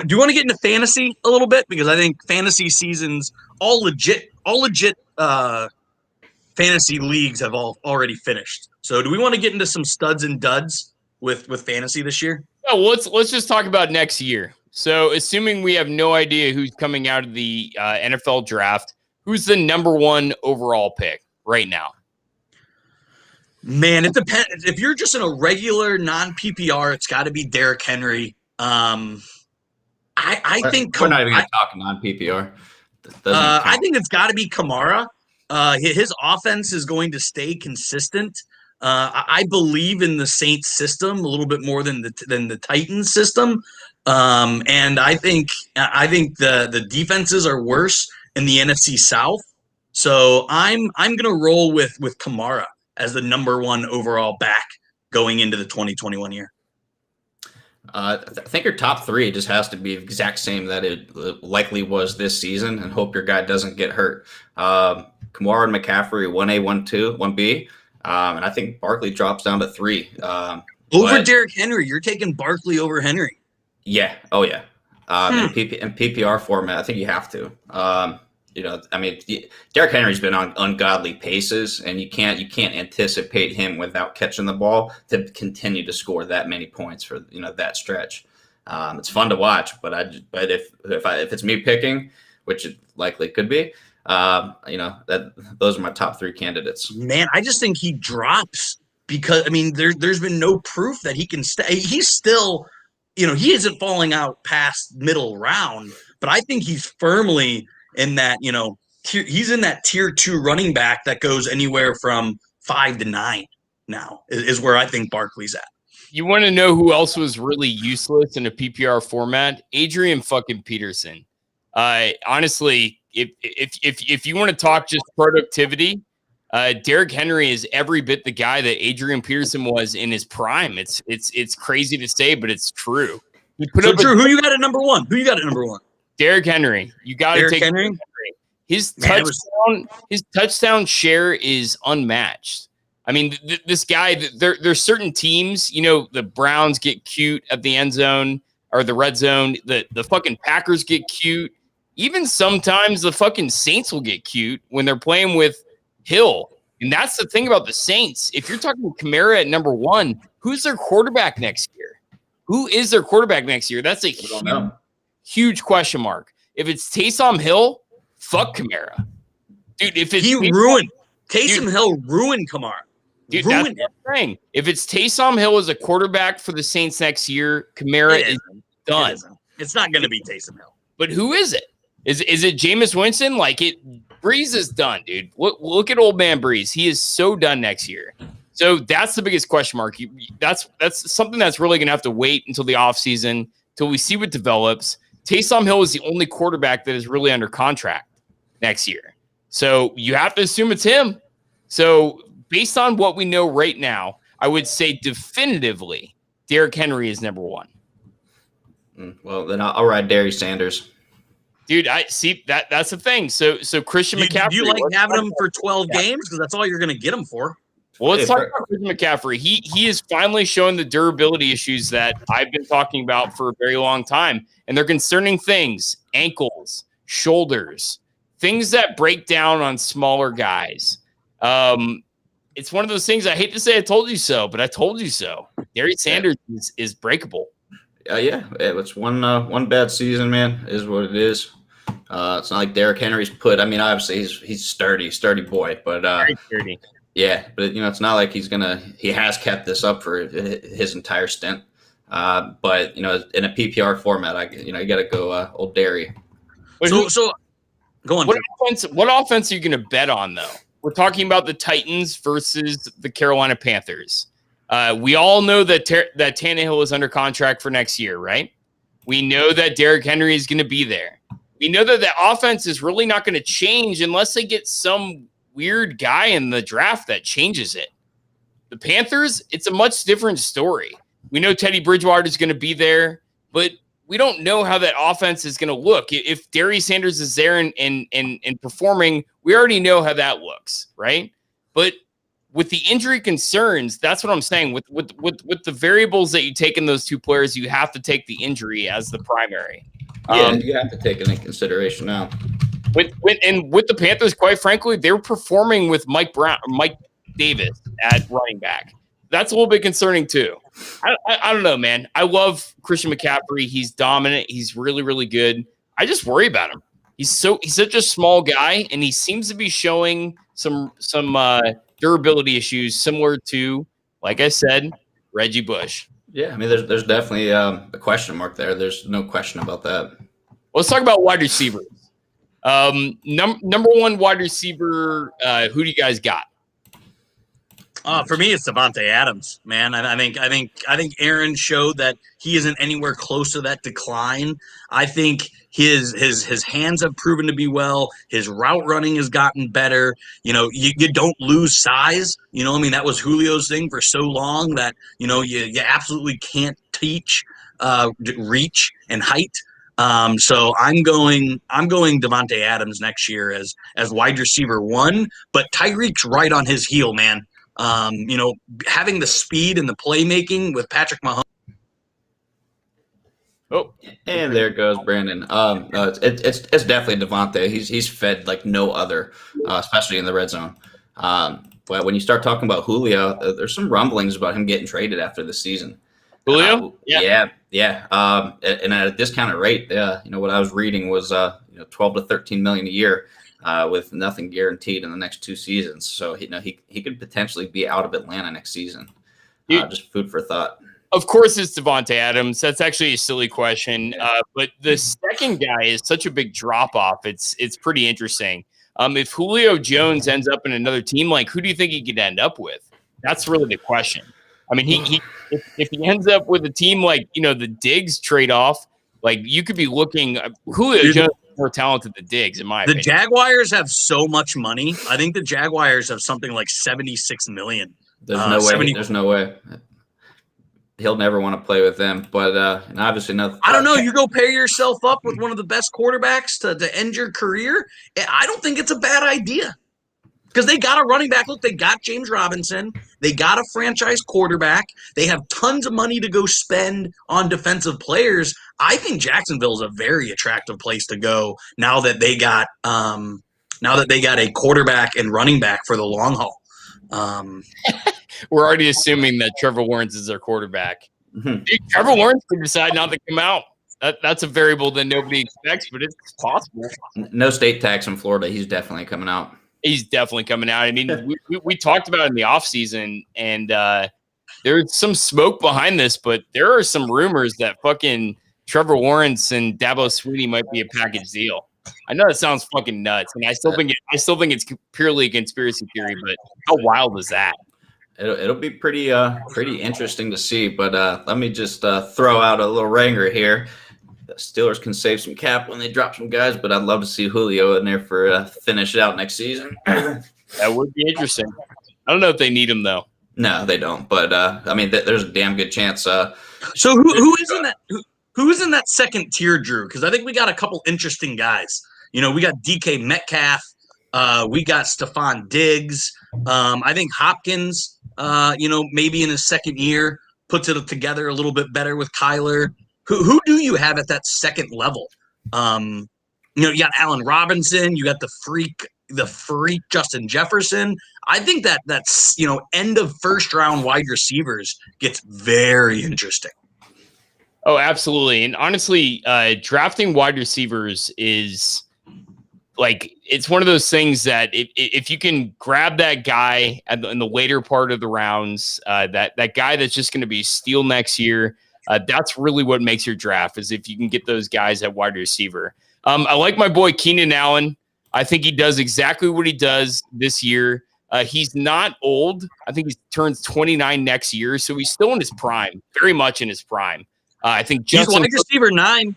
Do you want to get into fantasy a little bit? Because I think fantasy seasons, all legit fantasy leagues have already finished. So do we want to get into some studs and duds with fantasy this year? Yeah, well, let's just talk about next year. So assuming we have no idea who's coming out of the NFL draft, who's the number one overall pick right now? Man, it depends. If you're just in a regular non-PPR, it's got to be Derrick Henry. I think we're not even going to talk non-PPR. I think it's got to be Kamara. His offense is going to stay consistent. I believe in the Saints system a little bit more than the Titans system, and I think the defenses are worse in the NFC South. So I'm going to roll with Kamara as the number one overall back going into the 2021 year. I think your top three just has to be the exact same that it likely was this season, and hope your guy doesn't get hurt. Kamara and McCaffrey, 1A, 1-2, 1B. And I think Barkley drops down to 3. Over Derrick Henry. You're taking Barkley over Henry. Yeah. Oh, yeah. In PPR format, I think you have to. Derrick Henry's been on ungodly paces, and you can't anticipate him without catching the ball to continue to score that many points for that stretch. It's fun to watch, but if it's me picking, which it likely could be, those are my top 3 candidates. Man, I just think he drops because there's been no proof that he can stay. He's still, he isn't falling out past middle round, but I think he's firmly in that, he's in that tier 2 running back that goes anywhere from 5 to 9 now is where I think Barkley's at. You want to know who else was really useless in a PPR format? Adrian fucking Peterson. Honestly, if you want to talk just productivity, Derrick Henry is every bit the guy that Adrian Peterson was in his prime. It's crazy to say, but it's true. Who you got at number one? Derrick Henry. You got to take Henry. His touchdown share is unmatched. I mean, this guy. There's certain teams. The Browns get cute at the end zone or the red zone. The fucking Packers get cute. Even sometimes the fucking Saints will get cute when they're playing with Hill. And that's the thing about the Saints. If you're talking Kamara at number 1, who's their quarterback next year? Who is their quarterback next year? That's a huge question mark. If it's Taysom Hill, fuck Kamara. Dude, if it's Taysom Hill ruined Kamara. Dude, Ruin that's the thing. If it's Taysom Hill as a quarterback for the Saints next year, Kamara is done. It's not going to be Taysom Hill. But who is it? Is it Jameis Winston? Breeze is done, dude. Look at old man Breeze. He is so done next year. So that's the biggest question mark. That's something that's really going to have to wait until the offseason, until we see what develops. Taysom Hill is the only quarterback that is really under contract next year. So you have to assume it's him. So based on what we know right now, I would say definitively Derrick Henry is number one. Well, then I'll ride Darius Sanders. Dude, I see that's the thing. So Christian McCaffrey. Do you like having him for 12 games? Because that's all you're going to get him for. Well, let's talk about Christian McCaffrey. He is finally showing the durability issues that I've been talking about for a very long time. And they're concerning things, ankles, shoulders, things that break down on smaller guys. It's one of those things I hate to say I told you so, but I told you so. Darius Sanders is breakable. Yeah, it's one bad season, man, is what it is. It's not like Derrick Henry's put. I mean, obviously he's sturdy boy, but Very sturdy. Yeah, but it's not like he has kept this up for his entire stint. But in a PPR format, you got to go old Derry. So go on. What offense are you going to bet on though? We're talking about the Titans versus the Carolina Panthers. We all know that Tannehill is under contract for next year, right? We know that Derrick Henry is going to be there. We know that the offense is really not going to change unless they get some weird guy in the draft that changes it. The Panthers, it's a much different story. We know Teddy Bridgewater is going to be there, but we don't know how that offense is going to look. If Darius Sanders is there and performing, we already know how that looks, right? But with the injury concerns, that's what I'm saying. With the variables that you take in those two players, you have to take the injury as the primary. Yeah, you have to take it into consideration now. With the Panthers, quite frankly, they were performing with Mike Davis at running back. That's a little bit concerning too. I don't know, man. I love Christian McCaffrey. He's dominant. He's really, really good. I just worry about him. He's such a small guy, and he seems to be showing some durability issues similar to, like I said, Reggie Bush. Yeah, I mean, there's definitely a question mark there. There's no question about that. Let's talk about wide receivers. Number one wide receiver, who do you guys got? For me, it's Davante Adams, man. I think Aaron showed that he isn't anywhere close to that decline. I think his hands have proven to be well. His route running has gotten better. You don't lose size. That was Julio's thing for so long that you absolutely can't teach reach and height. So I'm going Davante Adams next year as wide receiver one, but Tyreek's right on his heel, man. Having the speed and the playmaking with Patrick Mahomes. Oh, and there goes Brandon. It's definitely Davante. He's fed like no other, especially in the red zone. But when you start talking about Julio, there's some rumblings about him getting traded after the season. Julio? Yeah. And at a discounted rate, what I was reading was 12 to 13 million a year. With nothing guaranteed in the next 2 seasons. So, he could potentially be out of Atlanta next season. Just food for thought. Of course, it's Davante Adams. That's actually a silly question. But the second guy is such a big drop-off. It's pretty interesting. If Julio Jones ends up in another team, who do you think he could end up with? That's really the question. I mean, if he ends up with a team the Diggs trade-off, you could be looking Julio Jones more talented than Diggs, in my opinion. The Jaguars have so much money. I think the Jaguars have something like $76 million. There's no way. There's no way. He'll never want to play with them. But and obviously nothing. I don't know. You go pair yourself up with one of the best quarterbacks to end your career. I don't think it's a bad idea. Because they got a running back. Look, they got James Robinson. They got a franchise quarterback. They have tons of money to go spend on defensive players. I think Jacksonville is a very attractive place to go now that they got a quarterback and running back for the long haul. We're already assuming that Trevor Lawrence is their quarterback. Mm-hmm. Dude, Trevor Lawrence could decide not to come out. That's a variable that nobody expects, but it's possible. No state tax in Florida. He's definitely coming out. He's definitely coming out. I mean, we talked about it in the offseason, and there's some smoke behind this, but there are some rumors that fucking Trevor Lawrence and Dabo Sweeney might be a package deal. I know that sounds fucking nuts, and I still think it's purely a conspiracy theory. But how wild is that? It'll be pretty interesting to see. But let me just throw out a little ringer here. The Steelers can save some cap when they drop some guys, but I'd love to see Julio in there for finish it out next season. That would be interesting. I don't know if they need him though. No, they don't. But I mean, there's a damn good chance. So who is in that? Who is in that second tier, Drew? Because I think we got a couple interesting guys. You know, we got DK Metcalf. We got Stephon Diggs. I think Hopkins. Maybe in his second year puts it together a little bit better with Kyler. Who do you have at that second level? You got Allen Robinson. You got the freak Justin Jefferson. I think that's end of first round wide receivers gets very interesting. Oh, absolutely. And honestly, drafting wide receivers is like, it's one of those things that if you can grab that guy in the later part of the rounds, that guy that's just going to be a steal next year, that's really what makes your draft, is if you can get those guys at wide receiver. I like my boy Keenan Allen. I think he does exactly what he does this year. He's not old. I think he turns 29 next year, so he's still in his prime, very much in his prime. I think he's wide receiver 9.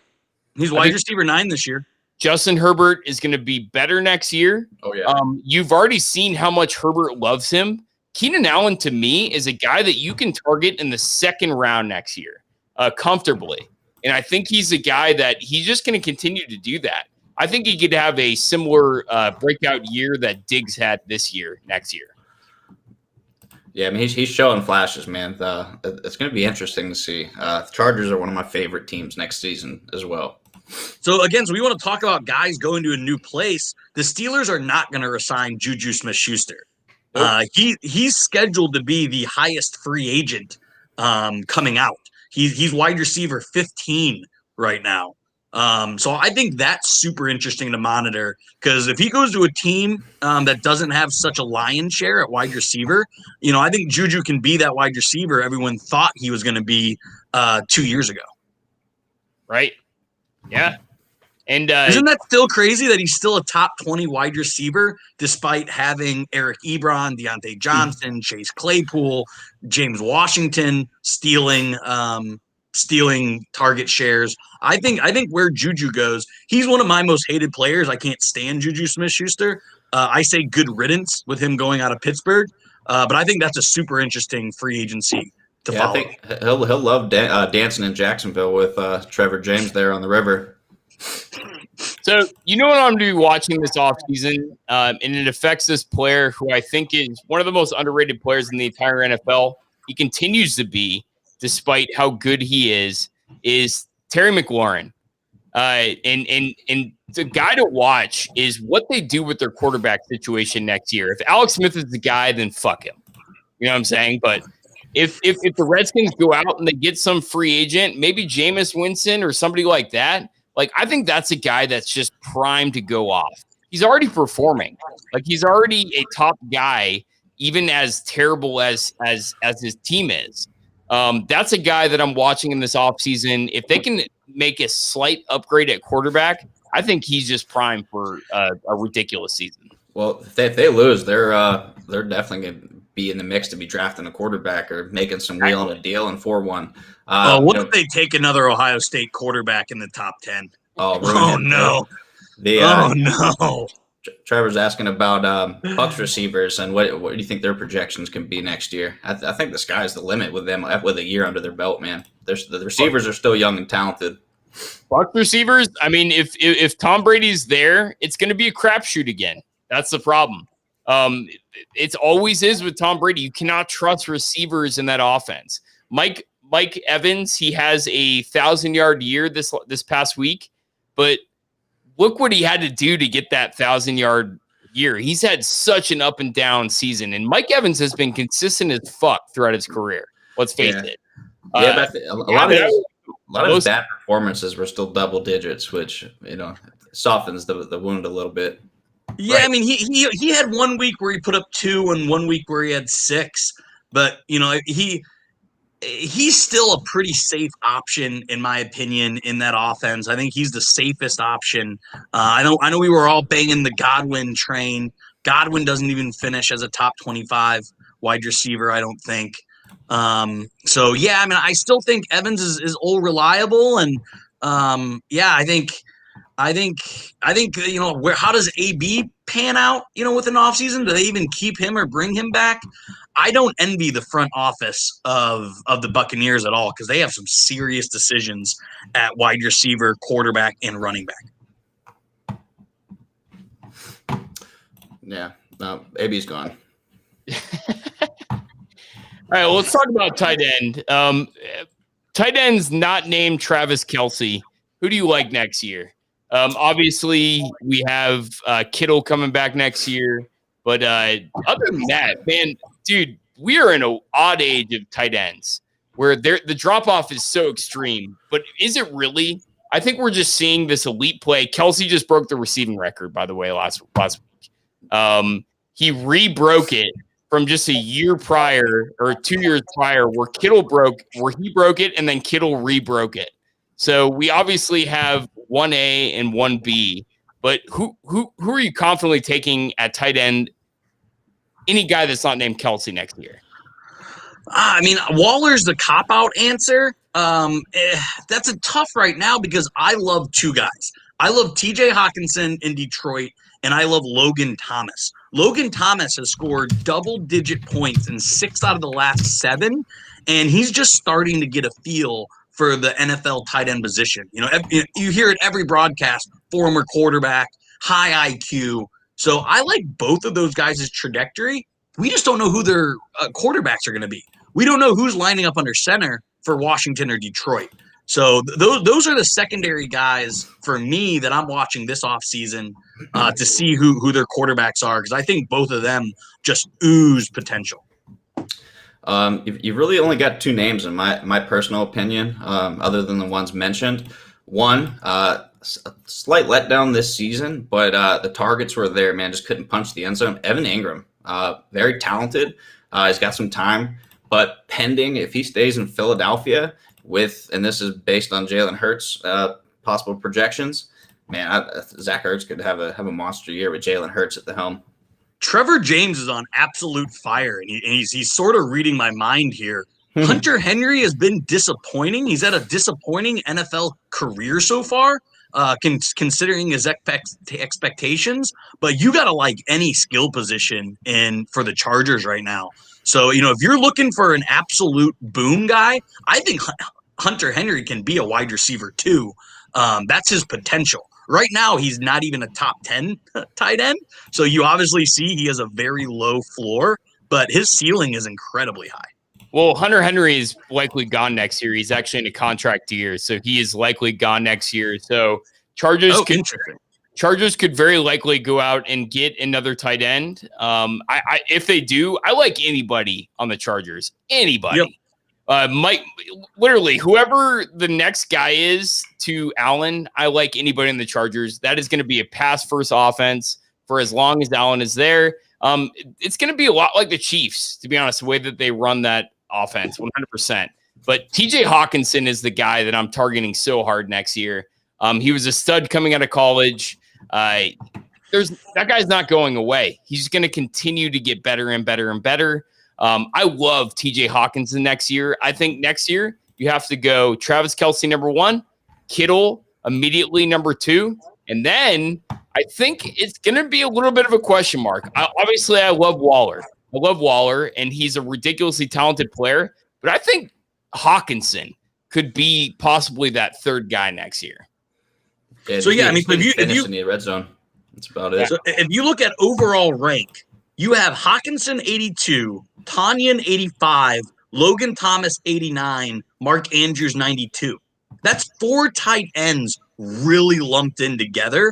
He's wide receiver 9 this year. Justin Herbert is going to be better next year. Oh, yeah. You've already seen how much Herbert loves him. Keenan Allen, to me, is a guy that you can target in the second round next year comfortably. And I think he's a guy that he's just going to continue to do that. I think he could have a similar breakout year that Diggs had this year, next year. Yeah, I mean, he's showing flashes, man. It's going to be interesting to see. The Chargers are one of my favorite teams next season as well. So, again, we want to talk about guys going to a new place. The Steelers are not going to resign Juju Smith-Schuster. He's scheduled to be the highest free agent coming out. He's wide receiver 15 right now. So I think that's super interesting to monitor, because if he goes to a team that doesn't have such a lion's share at wide receiver, I think Juju can be that wide receiver everyone thought he was going to be 2 years ago. Right. Yeah. And isn't that still crazy that he's still a top 20 wide receiver despite having Eric Ebron, Deontay Johnson, Chase Claypool, James Washington stealing target shares? I think where Juju goes, he's one of my most hated players. I can't stand Juju Smith-Schuster. I say good riddance with him going out of Pittsburgh. But I think that's a super interesting free agency to follow. I think he'll love dancing in Jacksonville with Trevor James there on the river. So, you know what I'm going to be watching this offseason, and it affects this player who I think is one of the most underrated players in the entire NFL. He continues to be, despite how good he is Terry McLaurin. And the guy to watch is what they do with their quarterback situation next year. If Alex Smith is the guy, then fuck him. You know what I'm saying? But if the Redskins go out and they get some free agent, maybe Jameis Winston or somebody like that, like, I think that's a guy that's just primed to go off. He's already performing. Like, he's already a top guy, even as terrible as his team is. That's a guy that I'm watching in this offseason. If they can make a slight upgrade at quarterback, I think he's just primed for a ridiculous season. Well, if they lose, they're definitely going to be in the mix to be drafting a quarterback or making some wheel on a deal in 4-1. What if they take another Ohio State quarterback in the top 10? Oh no. No. Trevor's asking about Bucs receivers and what do you think their projections can be next year? I think the sky's the limit with them with a year under their belt, man. The receivers are still young and talented. Bucs receivers, I mean, if Tom Brady's there, it's going to be a crapshoot again. That's the problem. It always is with Tom Brady. You cannot trust receivers in that offense. Mike Evans, he has a 1,000-yard year this past week, but look what he had to do to get that 1,000-yard year. He's had such an up and down season, and Mike Evans has been consistent as fuck throughout his career. Let's face it. Yeah, but a lot of his bad performances were still double digits, which softens the wound a little bit. Yeah, Right. I mean, he had 1 week where he put up 2 and 1 week where he had 6, but he's still a pretty safe option in my opinion in that offense. I think he's the safest option. I know we were all banging the Godwin train. Godwin doesn't even finish as a top 25 wide receiver, I don't think. So yeah, I mean, I still think Evans is all reliable, and yeah, I think how does AB pan out, with an offseason? Do they even keep him or bring him back? I don't envy the front office of the Buccaneers at all because they have some serious decisions at wide receiver, quarterback, and running back. Yeah, no, AB's gone. All right, well, let's talk about tight end. Tight end's not named Travis Kelce. Who do you like next year? Obviously, we have Kittle coming back next year. But other than that, man, dude, we are in an odd age of tight ends where the drop-off is so extreme. But is it really? I think we're just seeing this elite play. Kelce just broke the receiving record, by the way, last week. He re-broke it from just a year prior or 2 years prior where he broke it and then Kittle re-broke it. So we obviously have 1A and 1B, but who are you confidently taking at tight end? Any guy that's not named Kelce next year? I mean, Waller's the cop-out answer. That's a tough right now because I love two guys. I love TJ Hawkinson in Detroit, and I love Logan Thomas. Logan Thomas has scored double-digit points in 6 out of the last 7, and he's just starting to get a feel for the NFL tight end position. You hear it every broadcast, former quarterback, high IQ. So I like both of those guys' trajectory. We just don't know who their quarterbacks are going to be. We don't know who's lining up under center for Washington or Detroit. So those are the secondary guys for me that I'm watching this offseason to see who their quarterbacks are, because I think both of them just ooze potential. You've really only got 2 names in my personal opinion, other than the ones mentioned. One, a slight letdown this season, but the targets were there, man, just couldn't punch the end zone. Evan Ingram, very talented. He's got some time, but pending if he stays in Philadelphia and this is based on Jalen Hurts' possible projections, man, Zach Ertz could have a monster year with Jalen Hurts at the helm. Trevor James is on absolute fire, and he's sort of reading my mind here. Hunter Henry has been disappointing. He's had a disappointing NFL career so far, considering his expectations. But you got to like any skill position for the Chargers right now. So, if you're looking for an absolute boom guy, I think Hunter Henry can be a wide receiver too. That's his potential. Right now, he's not even a top 10 tight end. So you obviously see he has a very low floor, but his ceiling is incredibly high. Well, Hunter Henry is likely gone next year. He's actually in a contract year, so he is likely gone next year. So Chargers could very likely go out and get another tight end. If they do, I like anybody on the Chargers. Anybody. Yep. Literally, whoever the next guy is to Allen, I like anybody in the Chargers. That is going to be a pass-first offense for as long as Allen is there. It's going to be a lot like the Chiefs, to be honest, the way that they run that offense, 100%. But TJ Hawkinson is the guy that I'm targeting so hard next year. He was a stud coming out of college. That guy's not going away. He's going to continue to get better and better and better. I love TJ Hawkinson next year. I think next year you have to go Travis Kelce number 1, Kittle immediately number 2, and then I think it's going to be a little bit of a question mark. Obviously, I love Waller. And he's a ridiculously talented player, but I think Hawkinson could be possibly that third guy next year. Yeah, so yeah, I mean, if you in the red zone, that's about it. So if you look at overall rank, you have Hawkinson 82, Tanyan 85, Logan Thomas 89, Mark Andrews 92. That's 4 tight ends really lumped in together.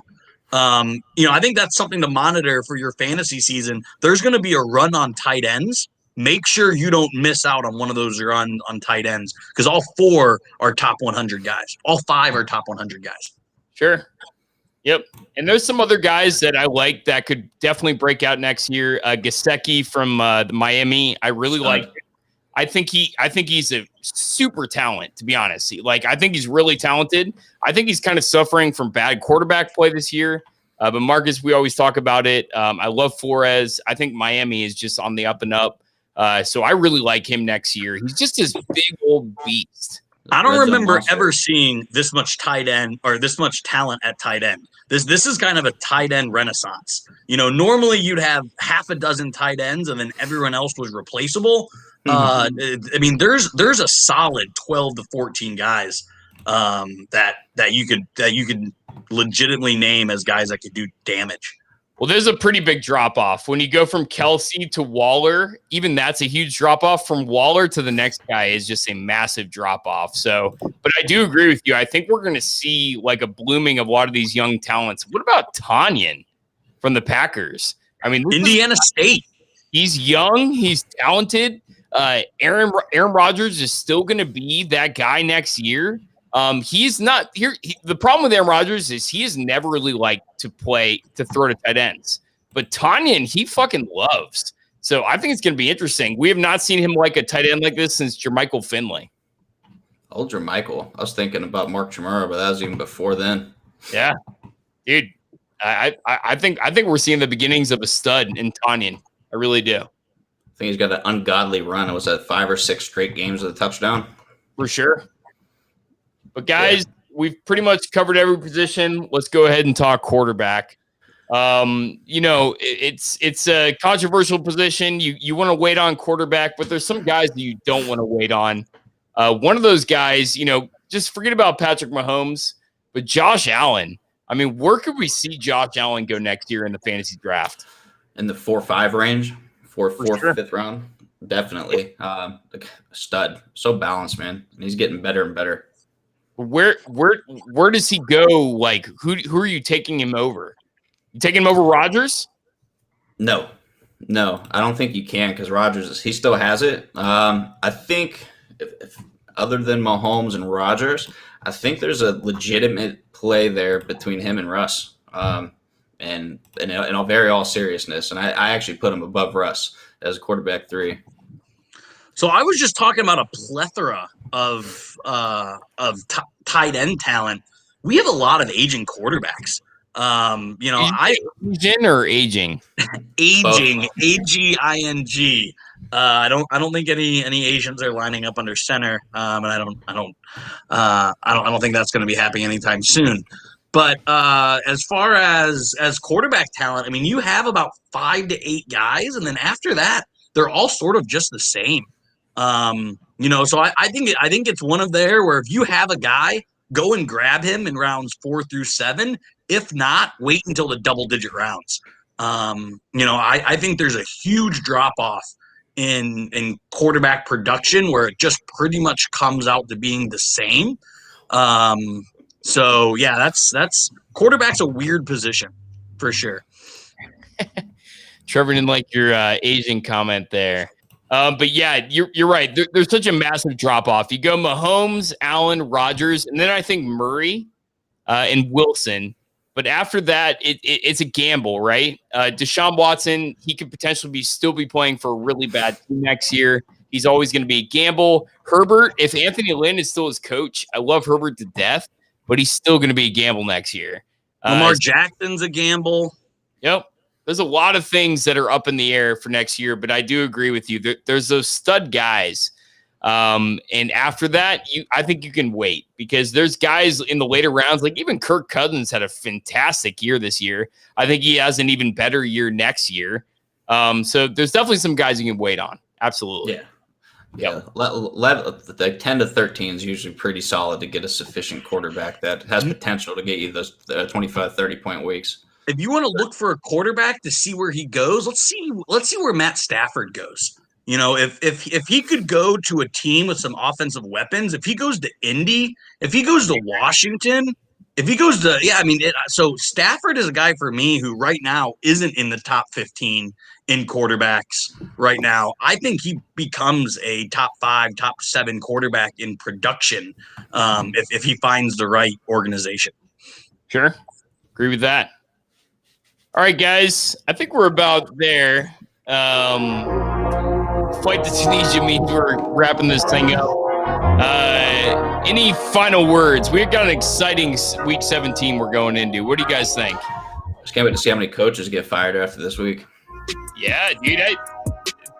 I think that's something to monitor for your fantasy season. There's going to be a run on tight ends. Make sure you don't miss out on one of those run on tight ends because all 4 are top 100 guys. All 5 are top 100 guys. Sure. Yep. And there's some other guys that I like that could definitely break out next year. Gesicki from the Miami, I really like. I think he's a super talent, to be honest. I think he's really talented. I think he's kind of suffering from bad quarterback play this year. But Marcus, we always talk about it. I love Flores. I think Miami is just on the up and up. So I really like him next year. He's just this big old beast. I don't remember ever seeing this much tight end or this much talent at tight end. This is kind of a tight end renaissance. Normally you'd have half a dozen tight ends and then everyone else was replaceable. I mean, there's a solid 12 to 14 guys that you could legitimately name as guys that could do damage. Well, there's a pretty big drop off when you go from Kelsey to Waller. Even that's a huge drop off. From Waller to the next guy is just a massive drop off. So, but I do agree with you. I think we're going to see like a blooming of a lot of these young talents. What about Tanyan from the Packers? I mean, Indiana State. He's young. He's talented. Aaron Rodgers is still going to be that guy next year. He's not here. The problem with Aaron Rodgers is he has never really liked to throw to tight ends, but Tanyan, he fucking loves. So I think it's going to be interesting. We have not seen him like a tight end like this since Jermichael Finley. Old Jermichael. I was thinking about Mark Chmura, but that was even before then. Yeah, dude. I think we're seeing the beginnings of a stud in Tanyan. I really do. I think he's got an ungodly run. It was at 5 or 6 straight games with a touchdown. For sure. But guys, we've pretty much covered every position. Let's go ahead and talk quarterback. It's a controversial position. You want to wait on quarterback, but there's some guys that you don't want to wait on. One of those guys, just forget about Patrick Mahomes, but Josh Allen. I mean, where could we see Josh Allen go next year in the fantasy draft? In the 4-5 range, sure. 5th round, definitely. A stud, so balanced, man, and he's getting better and better. Where does he go? Like, who are you taking him over? You taking him over Rodgers? No, I don't think you can because Rodgers he still has it. I think if other than Mahomes and Rodgers, I think there's a legitimate play there between him and Russ. And in all very seriousness, and I actually put him above Russ as quarterback 3. So I was just talking about a plethora of tight end talent. We have a lot of aging quarterbacks. Aging or aging? Aging, AGING. I don't think any Asians are lining up under center, and I don't think that's going to be happening anytime soon. But as far as quarterback talent, I mean, you have about 5 to 8 guys, and then after that, they're all sort of just the same. So I think it's one of there where if you have a guy, go and grab him in rounds 4 through 7. If not, wait until the double-digit rounds. I think there's a huge drop-off in quarterback production where it just pretty much comes out to being the same. So yeah, that's quarterback's a weird position for sure. Trevor didn't like your Asian comment there. But yeah, you're right. There's such a massive drop off. You go Mahomes, Allen, Rodgers, and then I think Murray and Wilson. But after that, it's a gamble, right? Deshaun Watson, he could potentially still be playing for a really bad team next year. He's always going to be a gamble. Herbert, if Anthony Lynn is still his coach, I love Herbert to death, but he's still going to be a gamble next year. Lamar Jackson's a gamble. Yep. There's a lot of things that are up in the air for next year, but I do agree with you. There's those stud guys. And after that, I think you can wait because there's guys in the later rounds, like even Kirk Cousins had a fantastic year this year. I think he has an even better year next year. So there's definitely some guys you can wait on. Absolutely. Yeah. Yeah, the 10 to 13 is usually pretty solid to get a sufficient quarterback that has potential to get you those 25, 30-point weeks. If you want to look for a quarterback to see where he goes, let's see where Matt Stafford goes. If he could go to a team with some offensive weapons, if he goes to Indy, if he goes to Washington, if he goes to so Stafford is a guy for me who right now isn't in the top 15 in quarterbacks right now. I think he becomes a top 5, top 7 quarterback in production if he finds the right organization. Sure. Agree with that. All right, guys. I think we're about there. Flight to Tunisia means we're wrapping this thing up. Any final words? We've got an exciting week 17 we're going into. What do you guys think? Just can't wait to see how many coaches get fired after this week. Yeah, dude.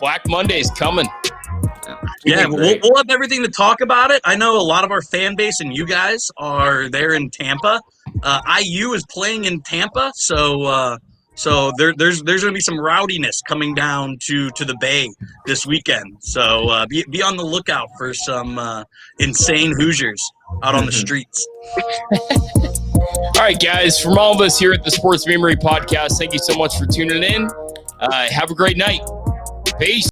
Black Monday's coming. Yeah, we'll have everything to talk about it. I know a lot of our fan base and you guys are there in Tampa. IU is playing in Tampa, so there's going to be some rowdiness coming down to the Bay this weekend. So be on the lookout for some insane Hoosiers out on the streets. All right, guys. From all of us here at the Sports Memory Podcast, thank you so much for tuning in. Have a great night. Peace.